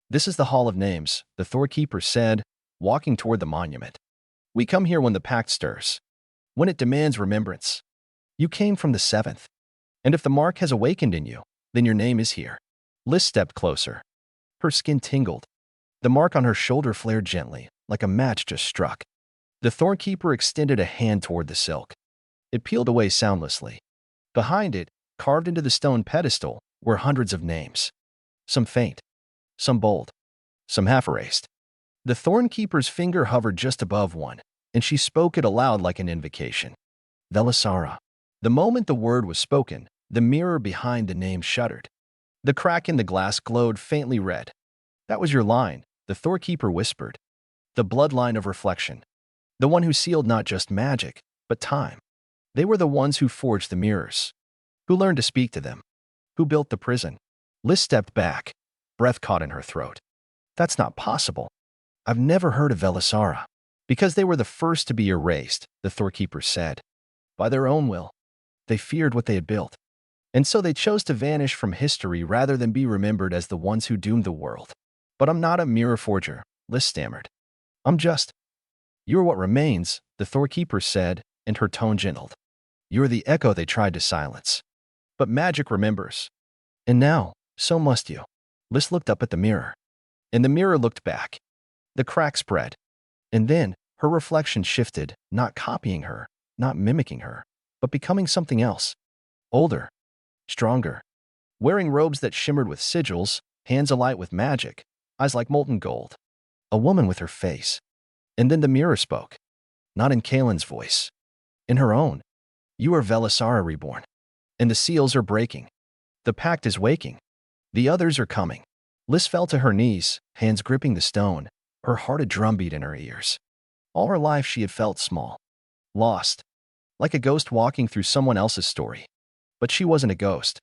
This is the Hall of Names, the Thorkeeper said, walking toward the monument. We come here when the pact stirs, when it demands remembrance. You came from the seventh, and if the mark has awakened in you, then your name is here. Liz stepped closer. Her skin tingled. The mark on her shoulder flared gently, like a match just struck. The Thorkeeper extended a hand toward the silk. It peeled away soundlessly. Behind it, carved into the stone pedestal, were hundreds of names. Some faint, some bold, some half-erased. The Thornkeeper's finger hovered just above one, and she spoke it aloud like an invocation. Velisara. The moment the word was spoken, the mirror behind the name shuddered. The crack in the glass glowed faintly red. That was your line, the Thorkeeper whispered. The bloodline of reflection. The one who sealed not just magic, but time. They were the ones who forged the mirrors, who learned to speak to them, who built the prison. Liz stepped back, breath caught in her throat. That's not possible. I've never heard of Velisara. Because they were the first to be erased, the Thorkeeper said. By their own will. They feared what they had built. And so they chose to vanish from history rather than be remembered as the ones who doomed the world. But I'm not a mirror forger, Liz stammered. I'm just. You're what remains, the Thorkeeper said, and her tone gentled. You're the echo they tried to silence. But magic remembers. And now, so must you. Liz looked up at the mirror. And the mirror looked back. The crack spread. And then, her reflection shifted, not copying her, not mimicking her, but becoming something else. Older. Stronger. Wearing robes that shimmered with sigils, hands alight with magic, eyes like molten gold. A woman with her face. And then the mirror spoke. Not in Kaelin's voice. In her own. You are Velisara reborn. And the seals are breaking. The pact is waking. The others are coming. Liz fell to her knees, hands gripping the stone, her heart a drumbeat in her ears. All her life she had felt small. Lost. Like a ghost walking through someone else's story. But she wasn't a ghost.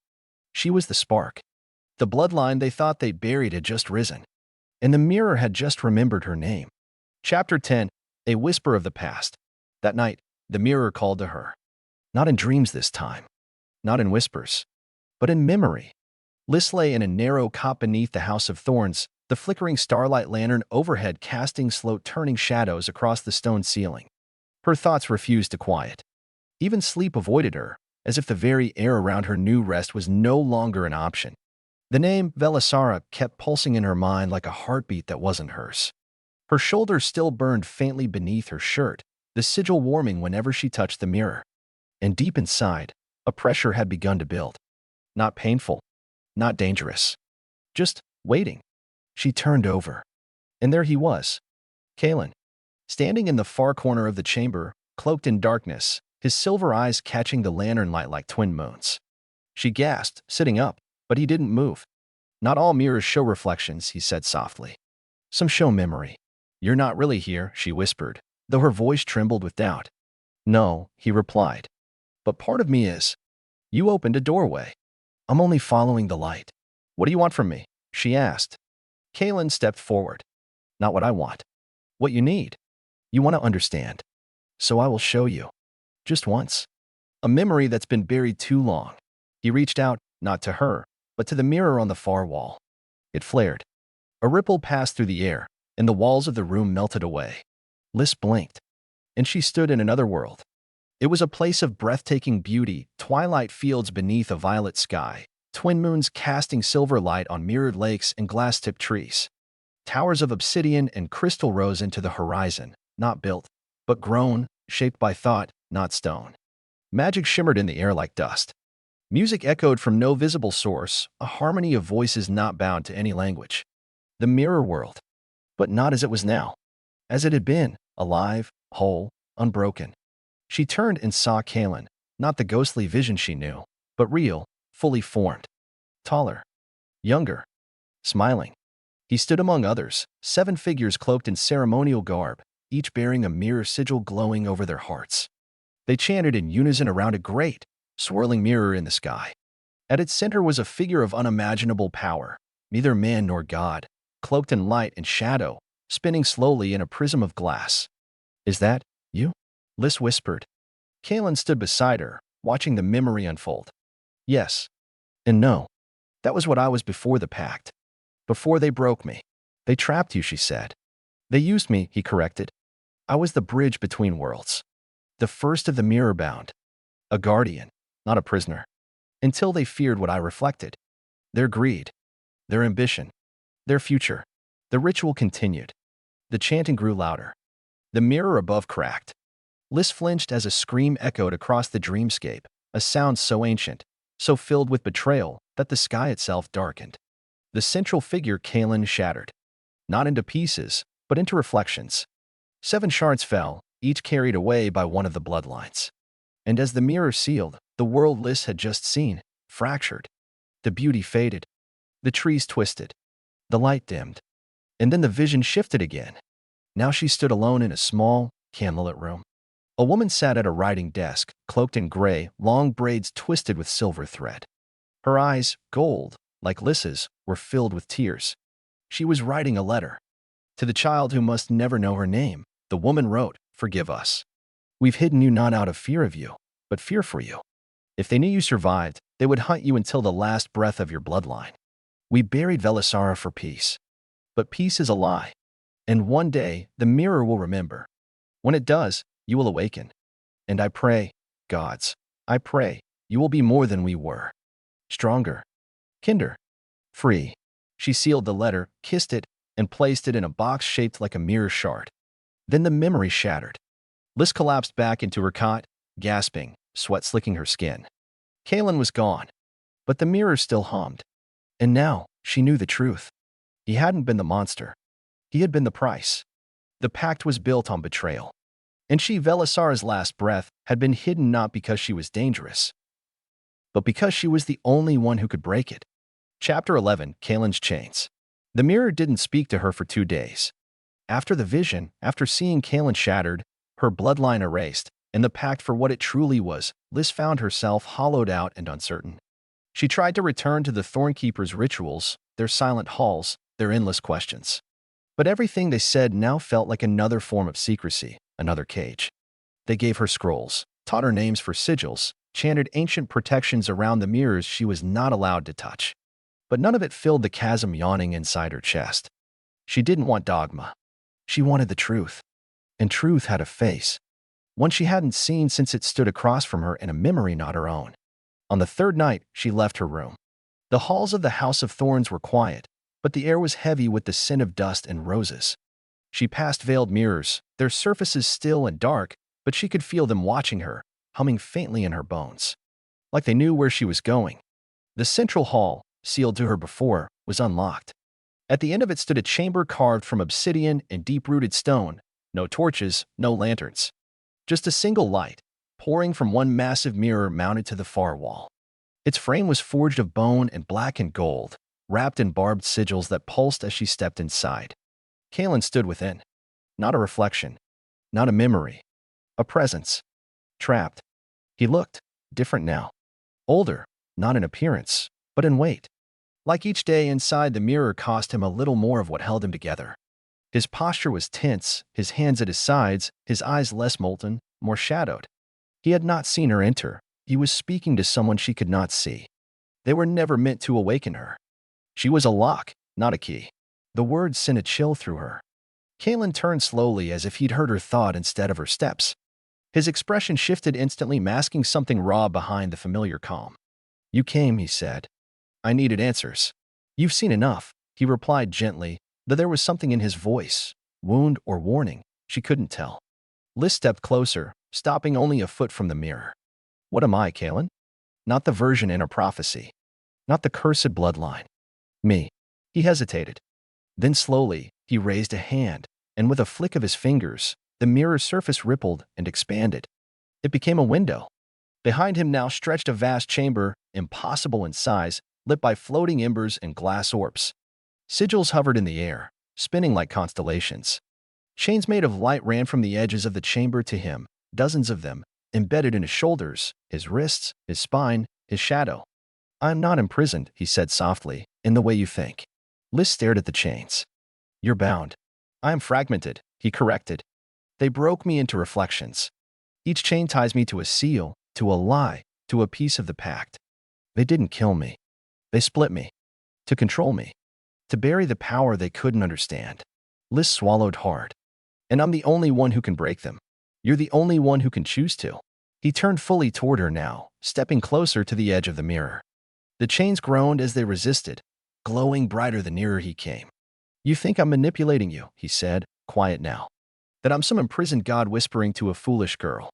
She was the spark. The bloodline they thought they'd buried had just risen. And the mirror had just remembered her name. Chapter 10. A Whisper of the Past. That night, the mirror called to her. Not in dreams this time. Not in whispers. But in memory. Liz lay in a narrow cot beneath the House of Thorns, the flickering starlight lantern overhead casting slow turning shadows across the stone ceiling. Her thoughts refused to quiet. Even sleep avoided her, as if the very air around her knew rest was no longer an option. The name Velisara kept pulsing in her mind like a heartbeat that wasn't hers. Her shoulders still burned faintly beneath her shirt, the sigil warming whenever she touched the mirror. And deep inside, a pressure had begun to build. Not painful, not dangerous. Just waiting. She turned over. And there he was. Kaelin. Standing in the far corner of the chamber, cloaked in darkness, his silver eyes catching the lantern light like twin moons. She gasped, sitting up, but he didn't move. Not all mirrors show reflections, he said softly. Some show memory. You're not really here, she whispered, though her voice trembled with doubt. No, he replied. But part of me is. You opened a doorway. I'm only following the light. What do you want from me? She asked. Kaelin stepped forward. Not what I want. What you need. You want to understand. So I will show you. Just once. A memory that's been buried too long. He reached out, not to her, but to the mirror on the far wall. It flared. A ripple passed through the air, and the walls of the room melted away. Liz blinked, and she stood in another world. It was a place of breathtaking beauty, twilight fields beneath a violet sky, twin moons casting silver light on mirrored lakes and glass-tipped trees. Towers of obsidian and crystal rose into the horizon, not built, but grown, shaped by thought, not stone. Magic shimmered in the air like dust. Music echoed from no visible source, a harmony of voices not bound to any language. The mirror world. But not as it was now. As it had been, alive, whole, unbroken. She turned and saw Kaelin, not the ghostly vision she knew, but real, fully formed. Taller. Younger. Smiling. He stood among others, 7 figures cloaked in ceremonial garb, each bearing a mirror sigil glowing over their hearts. They chanted in unison around a great, swirling mirror in the sky. At its center was a figure of unimaginable power, neither man nor god, cloaked in light and shadow, spinning slowly in a prism of glass. Is that you? Liz whispered. Kaelin stood beside her, watching the memory unfold. Yes. And no. That was what I was before the pact. Before they broke me. They trapped you, she said. They used me, he corrected. I was the bridge between worlds. The first of the mirror-bound. A guardian, not a prisoner. Until they feared what I reflected. Their greed. Their ambition. Their future. The ritual continued. The chanting grew louder. The mirror above cracked. Liz flinched as a scream echoed across the dreamscape, a sound so ancient, so filled with betrayal, that the sky itself darkened. The central figure Kaelin shattered. Not into pieces, but into reflections. 7 shards fell, each carried away by one of the bloodlines. And as the mirror sealed, the world Liz had just seen, fractured. The beauty faded. The trees twisted. The light dimmed. And then the vision shifted again. Now she stood alone in a small, candlelit room. A woman sat at a writing desk, cloaked in gray, long braids twisted with silver thread. Her eyes, gold, like Liz's, were filled with tears. She was writing a letter. To the child who must never know her name, the woman wrote, "Forgive us. We've hidden you not out of fear of you, but fear for you. If they knew you survived, they would hunt you until the last breath of your bloodline. We buried Velisara for peace. But peace is a lie. And one day, the mirror will remember. When it does, you will awaken. And I pray, gods, I pray, you will be more than we were. Stronger. Kinder. Free." She sealed the letter, kissed it, and placed it in a box shaped like a mirror shard. Then the memory shattered. Liz collapsed back into her cot, gasping, sweat slicking her skin. Kaelin was gone, but the mirror still hummed. And now, she knew the truth. He hadn't been the monster. He had been the price. The pact was built on betrayal. And she, Velisara's last breath, had been hidden not because she was dangerous, but because she was the only one who could break it. Chapter 11, Kaelin's Chains. The mirror didn't speak to her for 2 days. After the vision, after seeing Kaelin shattered, her bloodline erased, and the pact for what it truly was, Liz found herself hollowed out and uncertain. She tried to return to the Thornkeeper's rituals, their silent halls, their endless questions. But everything they said now felt like another form of secrecy, another cage. They gave her scrolls, taught her names for sigils, chanted ancient protections around the mirrors she was not allowed to touch. But none of it filled the chasm yawning inside her chest. She didn't want dogma. She wanted the truth. And truth had a face. One she hadn't seen since it stood across from her in a memory not her own. On the 3rd night, she left her room. The halls of the House of Thorns were quiet, but the air was heavy with the scent of dust and roses. She passed veiled mirrors, their surfaces still and dark, but she could feel them watching her, humming faintly in her bones. Like they knew where she was going. The central hall, sealed to her before, was unlocked. At the end of it stood a chamber carved from obsidian and deep-rooted stone, no torches, no lanterns. Just a single light, pouring from one massive mirror mounted to the far wall. Its frame was forged of bone and blackened gold, wrapped in barbed sigils that pulsed as she stepped inside. Kaelin stood within. Not a reflection. Not a memory. A presence. Trapped. He looked different now. Older, not in appearance, but in weight. Like each day inside the mirror cost him a little more of what held him together. His posture was tense, his hands at his sides, his eyes less molten, more shadowed. He had not seen her enter. He was speaking to someone she could not see. They were never meant to awaken her. She was a lock, not a key. The words sent a chill through her. Kalen turned slowly as if he'd heard her thought instead of her steps. His expression shifted instantly, masking something raw behind the familiar calm. "You came," he said. "I needed answers." "You've seen enough," he replied gently, though there was something in his voice, wound or warning, she couldn't tell. Liz stepped closer, stopping only a foot from the mirror. "What am I, Kalen? Not the version in a prophecy. Not the cursed bloodline. Me." He hesitated. Then slowly, he raised a hand, and with a flick of his fingers, the mirror's surface rippled and expanded. It became a window. Behind him now stretched a vast chamber, impossible in size, lit by floating embers and glass orbs. Sigils hovered in the air, spinning like constellations. Chains made of light ran from the edges of the chamber to him, dozens of them, embedded in his shoulders, his wrists, his spine, his shadow. "I am not imprisoned," he said softly, "in the way you think." Liz stared at the chains. "You're bound." "I am fragmented," he corrected. "They broke me into reflections. Each chain ties me to a seal, to a lie, to a piece of the pact. They didn't kill me. They split me. To control me. To bury the power they couldn't understand." Liz swallowed hard. "And I'm the only one who can break them. You're the only one who can choose to." He turned fully toward her now, stepping closer to the edge of the mirror. The chains groaned as they resisted, glowing brighter the nearer he came. "You think I'm manipulating you," he said, quiet now. "That I'm some imprisoned god whispering to a foolish girl.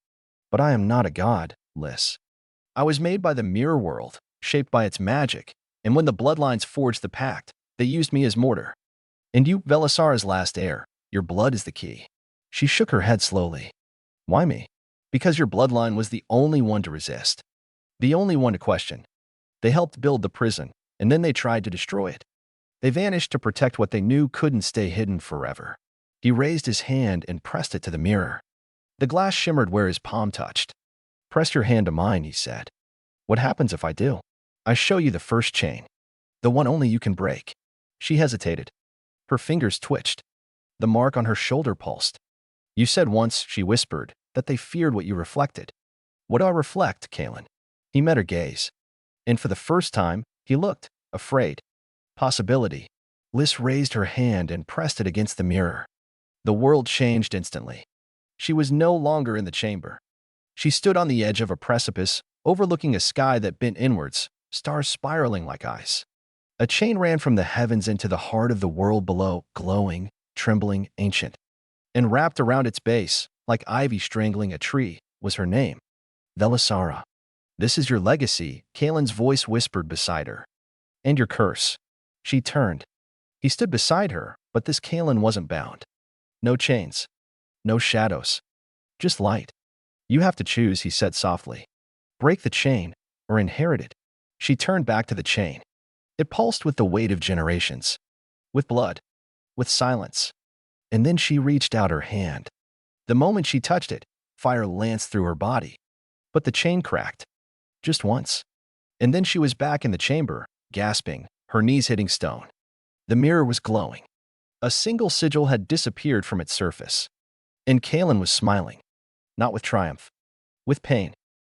But I am not a god, Liz. I was made by the mirror world, shaped by its magic, and when the bloodlines forged the pact, they used me as mortar. And you, Velisara's last heir, your blood is the key." She shook her head slowly. "Why me?" "Because your bloodline was the only one to resist. The only one to question. They helped build the prison, and then they tried to destroy it. They vanished to protect what they knew couldn't stay hidden forever." He raised his hand and pressed it to the mirror. The glass shimmered where his palm touched. "Press your hand to mine," he said. "What happens if I do?" "I show you the first chain. The one only you can break." She hesitated. Her fingers twitched. The mark on her shoulder pulsed. "You said once," she whispered, "that they feared what you reflected." "What do I reflect, Kalen?" He met her gaze. And for the first time, he looked, afraid. "Possibility." Liz raised her hand and pressed it against the mirror. The world changed instantly. She was no longer in the chamber. She stood on the edge of a precipice, overlooking a sky that bent inwards, stars spiraling like ice. A chain ran from the heavens into the heart of the world below, glowing, trembling, ancient. And wrapped around its base, like ivy strangling a tree, was her name. Velisara. "This is your legacy," Kalen's voice whispered beside her. "And your curse." She turned. He stood beside her, but this Kalen wasn't bound. No chains. No shadows. Just light. "You have to choose," he said softly. "Break the chain, or inherit it." She turned back to the chain. It pulsed with the weight of generations. With blood. With silence. And then she reached out her hand. The moment she touched it, fire lanced through her body. But the chain cracked. Just once. And then she was back in the chamber, gasping, her knees hitting stone. The mirror was glowing. A single sigil had disappeared from its surface. And Kalen was smiling. Not with triumph. With pain.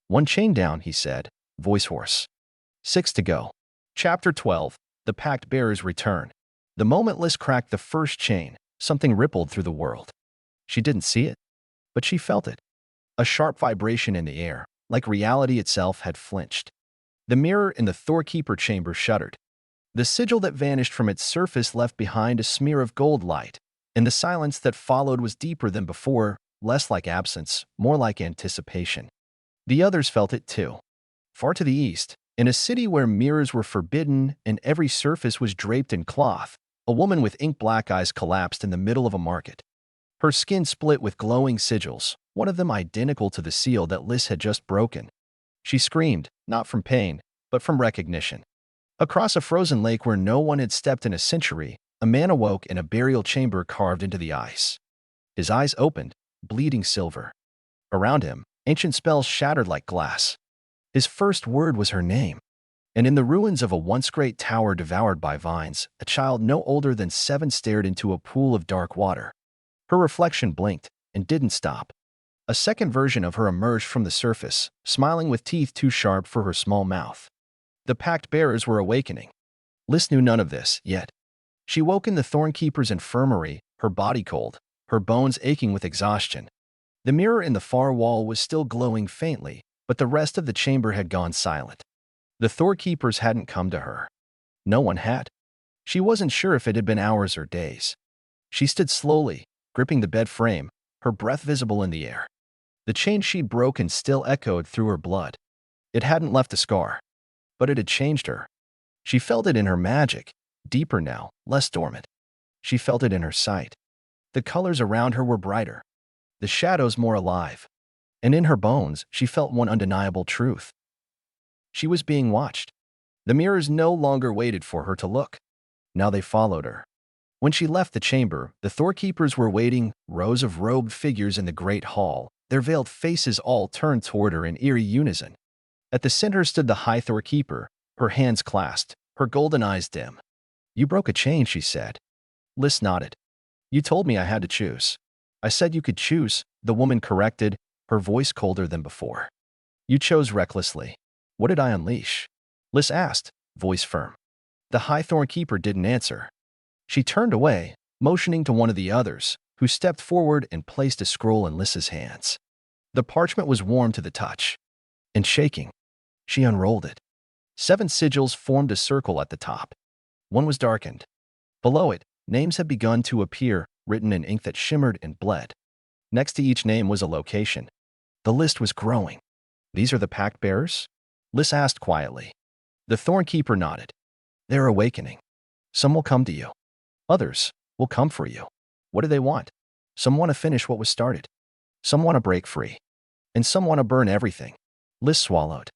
"One chain down," he said, voice hoarse. 6 to go. Chapter 12. The Pact Bearer's Return. The moment Liz cracked the first chain, something rippled through the world. She didn't see it, but she felt it. A sharp vibration in the air, like reality itself had flinched. The mirror in the Thorkeeper chamber shuddered. The sigil that vanished from its surface left behind a smear of gold light, and the silence that followed was deeper than before, less like absence, more like anticipation. The others felt it too. Far to the east, in a city where mirrors were forbidden and every surface was draped in cloth, a woman with ink-black eyes collapsed in the middle of a market. Her skin split with glowing sigils, one of them identical to the seal that Liz had just broken. She screamed, not from pain, but from recognition. Across a frozen lake where no one had stepped in a century, a man awoke in a burial chamber carved into the ice. His eyes opened, bleeding silver. Around him, ancient spells shattered like glass. His first word was her name. And in the ruins of a once great tower devoured by vines, a child no older than 7 stared into a pool of dark water. Her reflection blinked and didn't stop. A second version of her emerged from the surface, smiling with teeth too sharp for her small mouth. The pact bearers were awakening. Liz knew none of this yet. She woke in the Thornkeeper's infirmary, her body cold, her bones aching with exhaustion. The mirror in the far wall was still glowing faintly, but the rest of the chamber had gone silent. The Thornkeepers hadn't come to her. No one had. She wasn't sure if it had been hours or days. She stood slowly, gripping the bed frame, her breath visible in the air. The chain she'd broken still echoed through her blood. It hadn't left a scar, but it had changed her. She felt it in her magic, deeper now, less dormant. She felt it in her sight. The colors around her were brighter, the shadows more alive. And in her bones, she felt one undeniable truth. She was being watched. The mirrors no longer waited for her to look. Now they followed her. When she left the chamber, the Thornkeepers were waiting, rows of robed figures in the great hall, their veiled faces all turned toward her in eerie unison. At the center stood the High Thornkeeper, her hands clasped, her golden eyes dim. "You broke a chain," she said. Liz nodded. "You told me I had to choose." "I said you could choose," the woman corrected, her voice colder than before. "You chose recklessly." "What did I unleash?" Liz asked, voice firm. The High Thornkeeper didn't answer. She turned away, motioning to one of the others, who stepped forward and placed a scroll in Liz's hands. The parchment was warm to the touch. And shaking, she unrolled it. 7 sigils formed a circle at the top. One was darkened. Below it, names had begun to appear, written in ink that shimmered and bled. Next to each name was a location. The list was growing. "These are the pact bearers?" Liz asked quietly. The Thornkeeper nodded. "They're awakening. Some will come to you. Others will come for you. What do they want? Some want to finish what was started. Some want to break free. And some want to burn everything." Liz swallowed.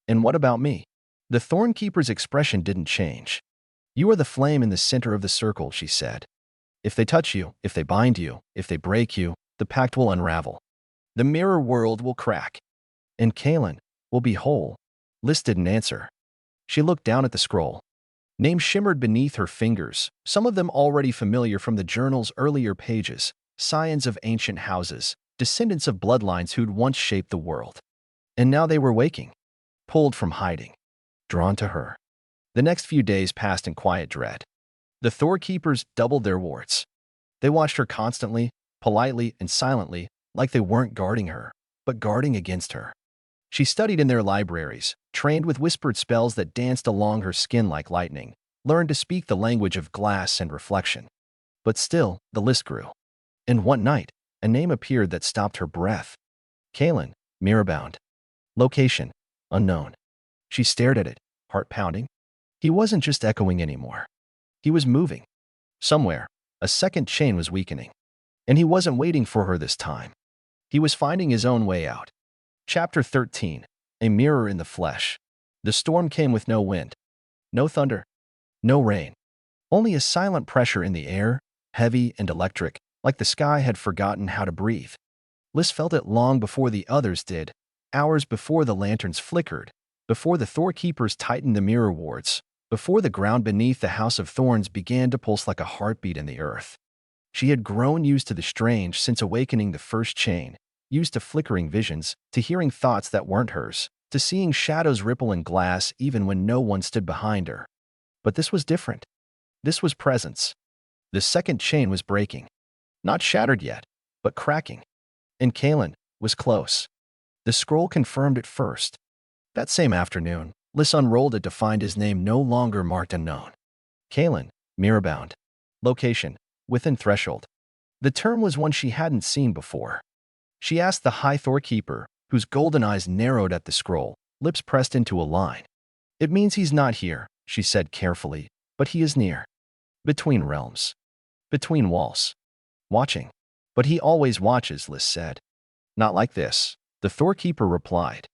"And what about me?" The Thornkeeper's expression didn't change. "You are the flame in the center of the circle," she said. "If they touch you, if they bind you, if they break you, the pact will unravel. The mirror world will crack. And Kaelin will be whole." Liz didn't answer. She looked down at the scroll. Names shimmered beneath her fingers, some of them already familiar from the journal's earlier pages, scions of ancient houses, descendants of bloodlines who'd once shaped the world. And now they were waking, pulled from hiding, drawn to her. The next few days passed in quiet dread. The Thornkeepers doubled their wards. They watched her constantly, politely and silently, like they weren't guarding her, but guarding against her. She studied in their libraries, trained with whispered spells that danced along her skin like lightning, learned to speak the language of glass and reflection. But still, the list grew. And one night, a name appeared that stopped her breath. Kaelin, Mirrorbound. Location, unknown. She stared at it, heart pounding. He wasn't just echoing anymore. He was moving. Somewhere, a second chain was weakening. And he wasn't waiting for her this time. He was finding his own way out. Chapter 13. A Mirror in the Flesh. The storm came with no wind. No thunder. No rain. Only a silent pressure in the air, heavy and electric, like the sky had forgotten how to breathe. Liz felt it long before the others did, hours before the lanterns flickered, before the Thornkeepers tightened the mirror wards, before the ground beneath the House of Thorns began to pulse like a heartbeat in the earth. She had grown used to the strange since awakening the first chain, used to flickering visions, to hearing thoughts that weren't hers, to seeing shadows ripple in glass even when no one stood behind her. But this was different. This was presence. The second chain was breaking. Not shattered yet, but cracking. And Kaelin was close. The scroll confirmed it first. That same afternoon, Liz unrolled it to find his name no longer marked unknown. Kaelin, Mirrorbound. Location, within threshold. The term was one she hadn't seen before. She asked the High Thornkeeper, whose golden eyes narrowed at the scroll, lips pressed into a line. "It means he's not here," she said carefully, "but he is near. Between realms. Between walls. Watching. But he always watches," Liz said. "Not like this," the Thornkeeper replied.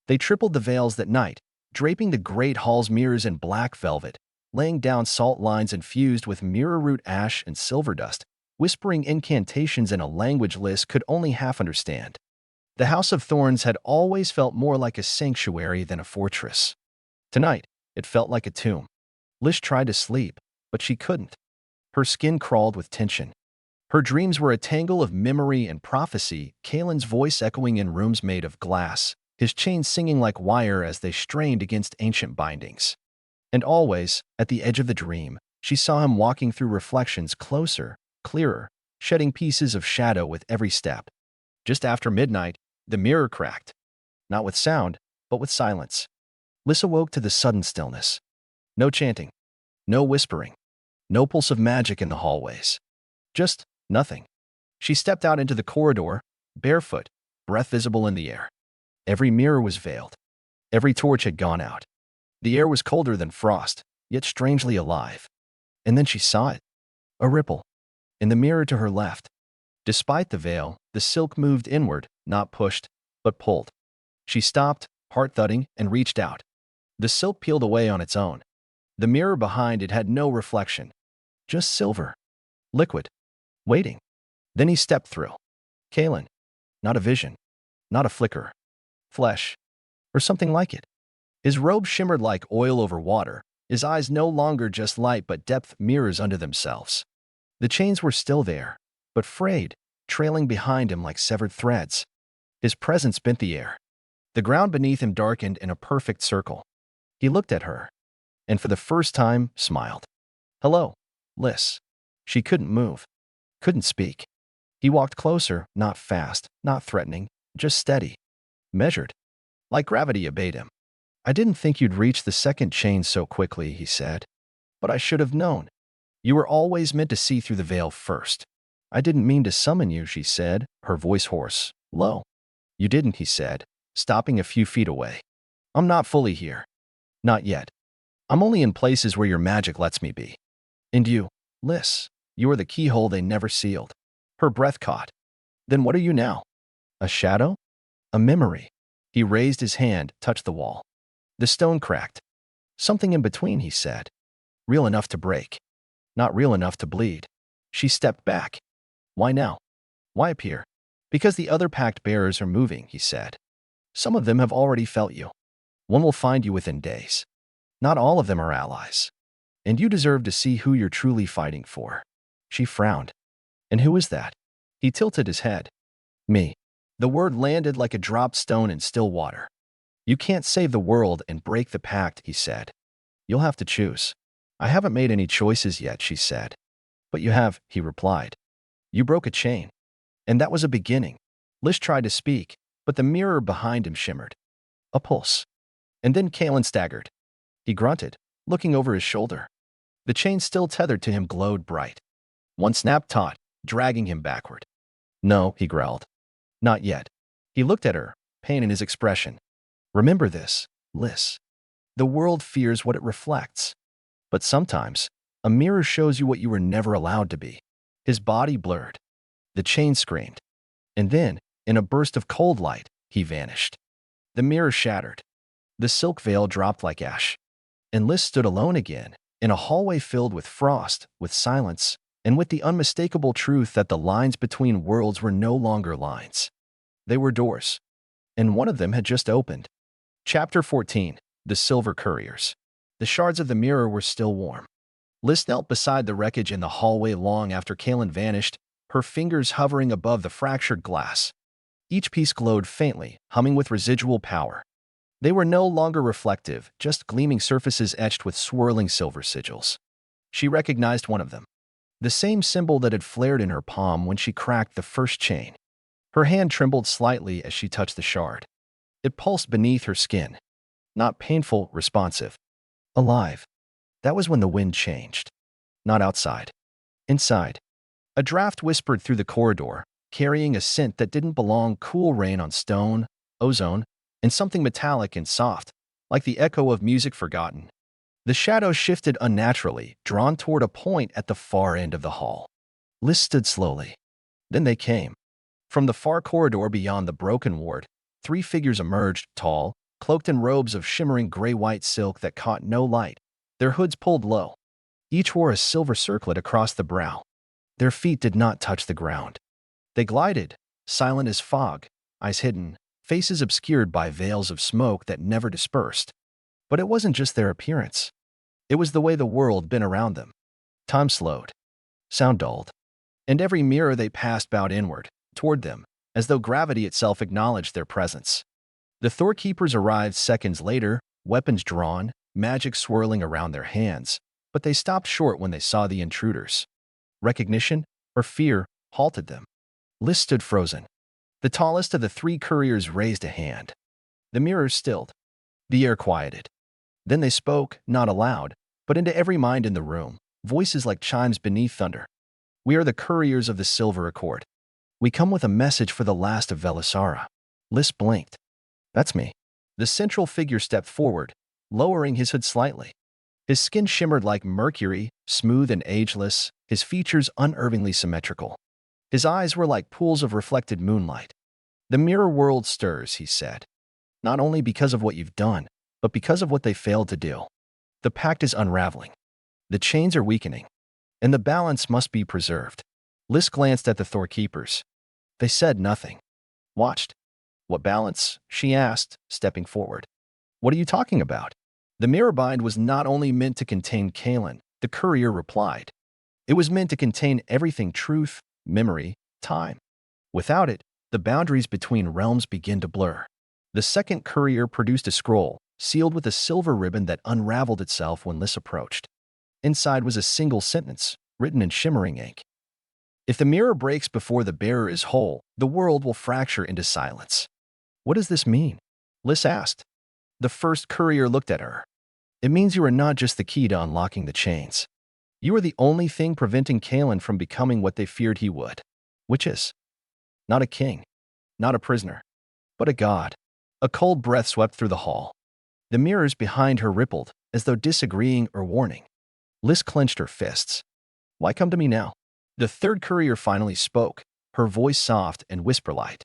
They tripled the veils that night, draping the great hall's mirrors in black velvet, laying down salt lines infused with mirror root ash and silver dust, whispering incantations in a language Liz could only half understand. The House of Thorns had always felt more like a sanctuary than a fortress. Tonight, it felt like a tomb. Lish tried to sleep, but she couldn't. Her skin crawled with tension. Her dreams were a tangle of memory and prophecy, Kalen's voice echoing in rooms made of glass, his chains singing like wire as they strained against ancient bindings. And always, at the edge of the dream, she saw him walking through reflections closer, clearer, shedding pieces of shadow with every step. Just after midnight, the mirror cracked. Not with sound, but with silence. Lish awoke to the sudden stillness. No chanting. No whispering. No pulse of magic in the hallways. Just nothing. She stepped out into the corridor, barefoot, breath visible in the air. Every mirror was veiled. Every torch had gone out. The air was colder than frost, yet strangely alive. And then she saw it. A ripple. In the mirror to her left. Despite the veil, the silk moved inward, not pushed, but pulled. She stopped, heart thudding, and reached out. The silk peeled away on its own. The mirror behind it had no reflection. Just silver. Liquid. Waiting. Then he stepped through. Kalen. Not a vision. Not a flicker. Flesh. Or something like it. His robe shimmered like oil over water, his eyes no longer just light but depth mirrors unto themselves. The chains were still there, but frayed, trailing behind him like severed threads. His presence bent the air. The ground beneath him darkened in a perfect circle. He looked at her, and for the first time, smiled. Hello, Lish. She couldn't move, couldn't speak. He walked closer, not fast, not threatening, just steady. Measured. Like gravity obeyed him. I didn't think you'd reach the second chain so quickly, he said. But I should have known. You were always meant to see through the veil first. I didn't mean to summon you, she said, her voice hoarse, low. You didn't, he said, stopping a few feet away. I'm not fully here. Not yet. I'm only in places where your magic lets me be. And you, Lish, you are the keyhole they never sealed. Her breath caught. Then what are you now? A shadow? A memory. He raised his hand, touched the wall. The stone cracked. Something in between, he said. Real enough to break. Not real enough to bleed. She stepped back. Why now? Why appear? Because the other pact bearers are moving, he said. Some of them have already felt you. One will find you within days. Not all of them are allies. And you deserve to see who you're truly fighting for. She frowned. And who is that? He tilted his head. Me. The word landed like a dropped stone in still water. You can't save the world and break the pact, he said. You'll have to choose. I haven't made any choices yet, she said. But you have, he replied. You broke a chain. And that was a beginning. Lish tried to speak, but the mirror behind him shimmered. A pulse. And then Kalen staggered. He grunted, looking over his shoulder. The chain still tethered to him glowed bright. One snap taut, dragging him backward. No, he growled. Not yet. He looked at her, pain in his expression. Remember this, Lish. The world fears what it reflects. But sometimes, a mirror shows you what you were never allowed to be. His body blurred. The chain screamed. And then, in a burst of cold light, he vanished. The mirror shattered. The silk veil dropped like ash. And Lish stood alone again, in a hallway filled with frost, with silence, and with the unmistakable truth that the lines between worlds were no longer lines. They were doors. And one of them had just opened. Chapter 14. The Silver Couriers. The shards of the mirror were still warm. Lish knelt beside the wreckage in the hallway long after Kalen vanished, her fingers hovering above the fractured glass. Each piece glowed faintly, humming with residual power. They were no longer reflective, just gleaming surfaces etched with swirling silver sigils. She recognized one of them. The same symbol that had flared in her palm when she cracked the first chain. Her hand trembled slightly as she touched the shard. It pulsed beneath her skin. Not painful, responsive. Alive. That was when the wind changed. Not outside. Inside. A draft whispered through the corridor, carrying a scent that didn't belong, cool rain on stone, ozone, and something metallic and soft, like the echo of music forgotten. The shadows shifted unnaturally, drawn toward a point at the far end of the hall. Lish stood slowly. Then they came. From the far corridor beyond the broken ward, 3 figures emerged, tall, cloaked in robes of shimmering gray-white silk that caught no light, their hoods pulled low. Each wore a silver circlet across the brow. Their feet did not touch the ground. They glided, silent as fog, eyes hidden, faces obscured by veils of smoke that never dispersed. But it wasn't just their appearance. It was the way the world been around them. Time slowed. Sound dulled. And every mirror they passed bowed inward, toward them, as though gravity itself acknowledged their presence. The Thorkeepers arrived seconds later, weapons drawn, magic swirling around their hands, but they stopped short when they saw the intruders. Recognition, or fear, halted them. Lys stood frozen. The tallest of the three couriers raised a hand. The mirrors stilled. The air quieted. Then they spoke, not aloud, but into every mind in the room, voices like chimes beneath thunder. "We are the couriers of the Silver Accord. We come with a message for the last of Velisara." Lys blinked. "That's me." The central figure stepped forward, lowering his hood slightly. His skin shimmered like mercury, smooth and ageless, his features unervingly symmetrical. His eyes were like pools of reflected moonlight. "The mirror world stirs," he said. "Not only because of what you've done, but because of what they failed to do. The pact is unraveling. The chains are weakening, and the balance must be preserved." Lys glanced at the Thorkeepers. They said nothing. Watched. "What balance?" she asked, stepping forward. "What are you talking about?" "The Mirrorbind was not only meant to contain Kaelin," the courier replied. "It was meant to contain everything: truth, memory, time. Without it, the boundaries between realms begin to blur." The second courier produced a scroll, sealed with a silver ribbon that unraveled itself when Lys approached. Inside was a single sentence, written in shimmering ink. "If the mirror breaks before the bearer is whole, the world will fracture into silence." "What does this mean?" Lys asked. The first courier looked at her. "It means you are not just the key to unlocking the chains. You are the only thing preventing Kaelin from becoming what they feared he would. Which is not a king, not a prisoner, but a god." A cold breath swept through the hall. The mirrors behind her rippled, as though disagreeing or warning. Lys clenched her fists. "Why come to me now?" The third courier finally spoke, her voice soft and whisper-light.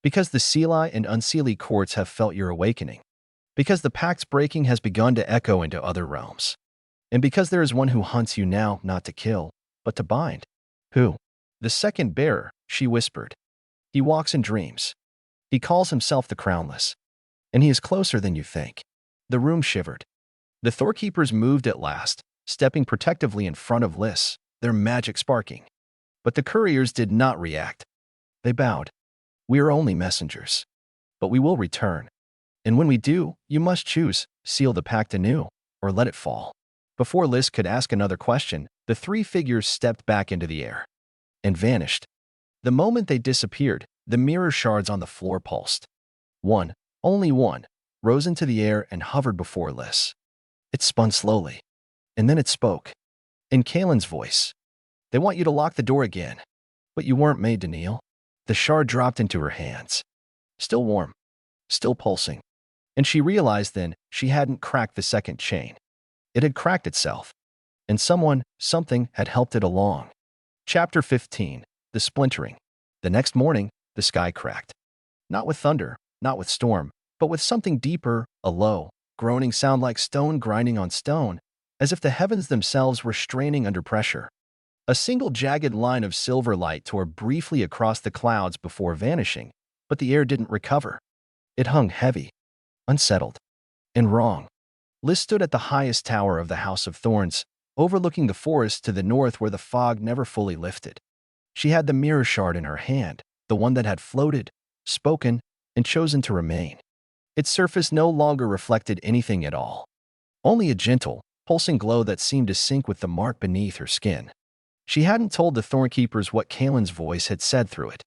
"Because the Seelie and Unseelie courts have felt your awakening. Because the pact's breaking has begun to echo into other realms. And because there is one who hunts you now, not to kill, but to bind." "Who?" "The second bearer," she whispered. "He walks in dreams. He calls himself the Crownless. And he is closer than you think." The room shivered. The Thorkeepers moved at last, stepping protectively in front of Lys, their magic sparking. But the couriers did not react. They bowed. "We are only messengers. But we will return. And when we do, you must choose: seal the pact anew, or let it fall." Before Lys could ask another question, the three figures stepped back into the air and vanished. The moment they disappeared, the mirror shards on the floor pulsed. One, only one, rose into the air and hovered before Lys. It spun slowly, and then it spoke. In Kaelin's voice, "They want you to lock the door again. But you weren't made to kneel." The shard dropped into her hands. Still warm, still pulsing. And she realized then she hadn't cracked the second chain. It had cracked itself. And something had helped it along. Chapter 15. The Splintering. The next morning, the sky cracked. Not with thunder, not with storm, but with something deeper, a low, groaning sound like stone grinding on stone, as if the heavens themselves were straining under pressure. A single jagged line of silver light tore briefly across the clouds before vanishing, but the air didn't recover. It hung heavy, unsettled, and wrong. Lys stood at the highest tower of the House of Thorns, overlooking the forest to the north where the fog never fully lifted. She had the mirror shard in her hand, the one that had floated, spoken, and chosen to remain. Its surface no longer reflected anything at all. Only a gentle, pulsing glow that seemed to sync with the mark beneath her skin. She hadn't told the Thornkeepers what Kaelin's voice had said through it.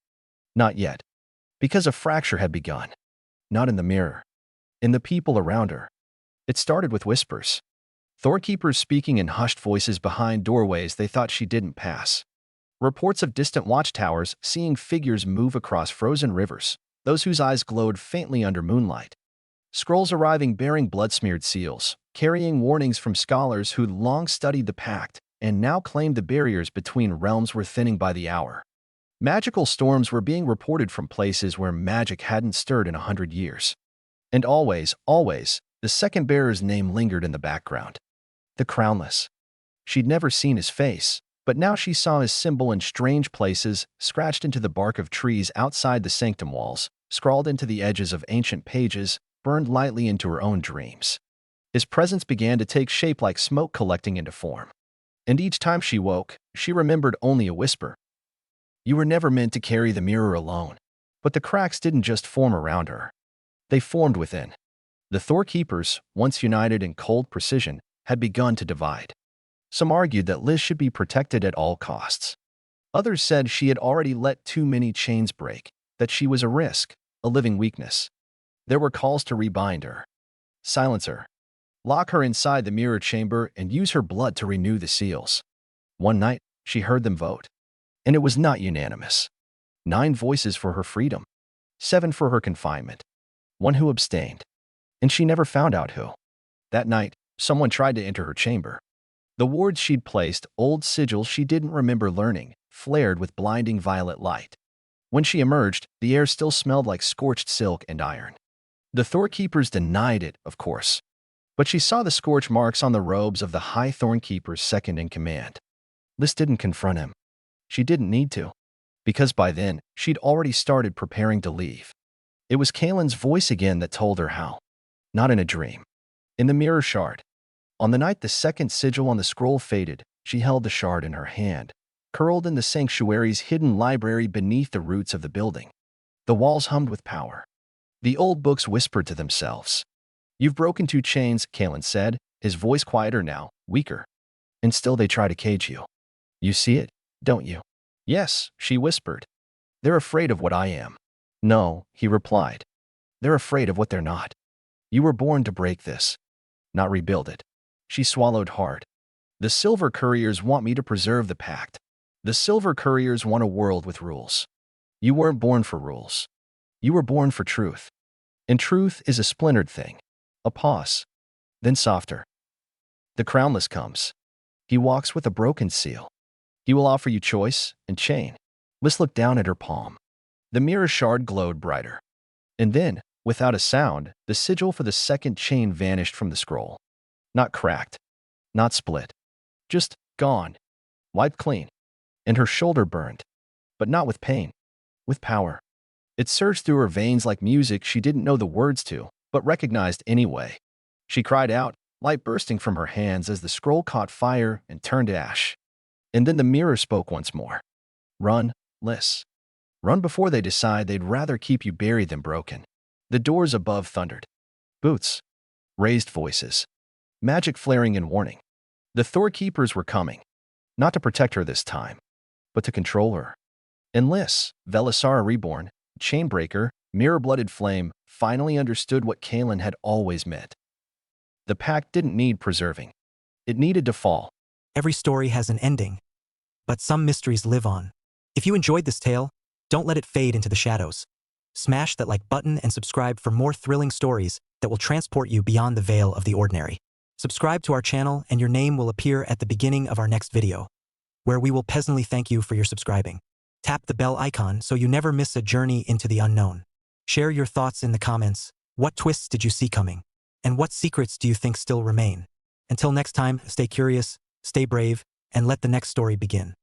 Not yet. Because a fracture had begun. Not in the mirror. In the people around her. It started with whispers. Thorkeepers speaking in hushed voices behind doorways they thought she didn't pass. Reports of distant watchtowers seeing figures move across frozen rivers, those whose eyes glowed faintly under moonlight. Scrolls arriving bearing blood-smeared seals, carrying warnings from scholars who'd long studied the pact and now claimed the barriers between realms were thinning by the hour. Magical storms were being reported from places where magic hadn't stirred in 100 years. And always, the second bearer's name lingered in the background. The Crownless. She'd never seen his face, but now she saw his symbol in strange places, scratched into the bark of trees outside the sanctum walls, scrawled into the edges of ancient pages, burned lightly into her own dreams. His presence began to take shape like smoke collecting into form. And each time she woke, she remembered only a whisper. You were never meant to carry the mirror alone. But the cracks didn't just form around her. They formed within. The Thorkeepers, once united in cold precision, had begun to divide. Some argued that Liz should be protected at all costs. Others said she had already let too many chains break, that she was a risk, a living weakness. There were calls to rebind her, silence her, lock her inside the mirror chamber, and use her blood to renew the seals. One night, she heard them vote. And it was not unanimous. 9 voices for her freedom, 7 for her confinement, 1 who abstained. And she never found out who. That night, someone tried to enter her chamber. The wards she'd placed, old sigils she didn't remember learning, flared with blinding violet light. When she emerged, the air still smelled like scorched silk and iron. The Thorkeepers denied it, of course. But she saw the scorch marks on the robes of the High Thornkeeper's second in command. Liz didn't confront him. She didn't need to, because by then, she'd already started preparing to leave. It was Kaelin's voice again that told her how. Not in a dream. In the mirror shard. On the night the second sigil on the scroll faded, she held the shard in her hand, curled in the sanctuary's hidden library beneath the roots of the building. The walls hummed with power. The old books whispered to themselves. You've broken 2 chains, Kaelin said, his voice quieter now, weaker. And still they try to cage you. You see it, don't you? Yes, she whispered. They're afraid of what I am. No, he replied. They're afraid of what they're not. You were born to break this, not rebuild it. She swallowed hard. The Silver Couriers want me to preserve the pact. The Silver Couriers want a world with rules. You weren't born for rules. You were born for truth. And truth is a splintered thing. A pause. Then softer. The Crownless comes. He walks with a broken seal. He will offer you choice and chain. Liz looked down at her palm. The mirror shard glowed brighter. And then, without a sound, the sigil for the second chain vanished from the scroll. Not cracked. Not split. Just gone. Wiped clean. And her shoulder burned. But not with pain. With power. It surged through her veins like music she didn't know the words to, but recognized anyway. She cried out, light bursting from her hands as the scroll caught fire and turned to ash. And then the mirror spoke once more. Run, Liz. Run before they decide they'd rather keep you buried than broken. The doors above thundered. Boots. Raised voices. Magic flaring in warning. The Thorkeepers were coming. Not to protect her this time, but to control her. And Liz, Velisara reborn, chainbreaker, mirror-blooded flame, finally understood what Kaelin had always meant. The pact didn't need preserving. It needed to fall. Every story has an ending, but some mysteries live on. If you enjoyed this tale, don't let it fade into the shadows. Smash that like button and subscribe for more thrilling stories that will transport you beyond the veil of the ordinary. Subscribe to our channel and your name will appear at the beginning of our next video, where we will personally thank you for your subscribing. Tap the bell icon so you never miss a journey into the unknown. Share your thoughts in the comments. What twists did you see coming? And what secrets do you think still remain? Until next time, stay curious, stay brave, and let the next story begin.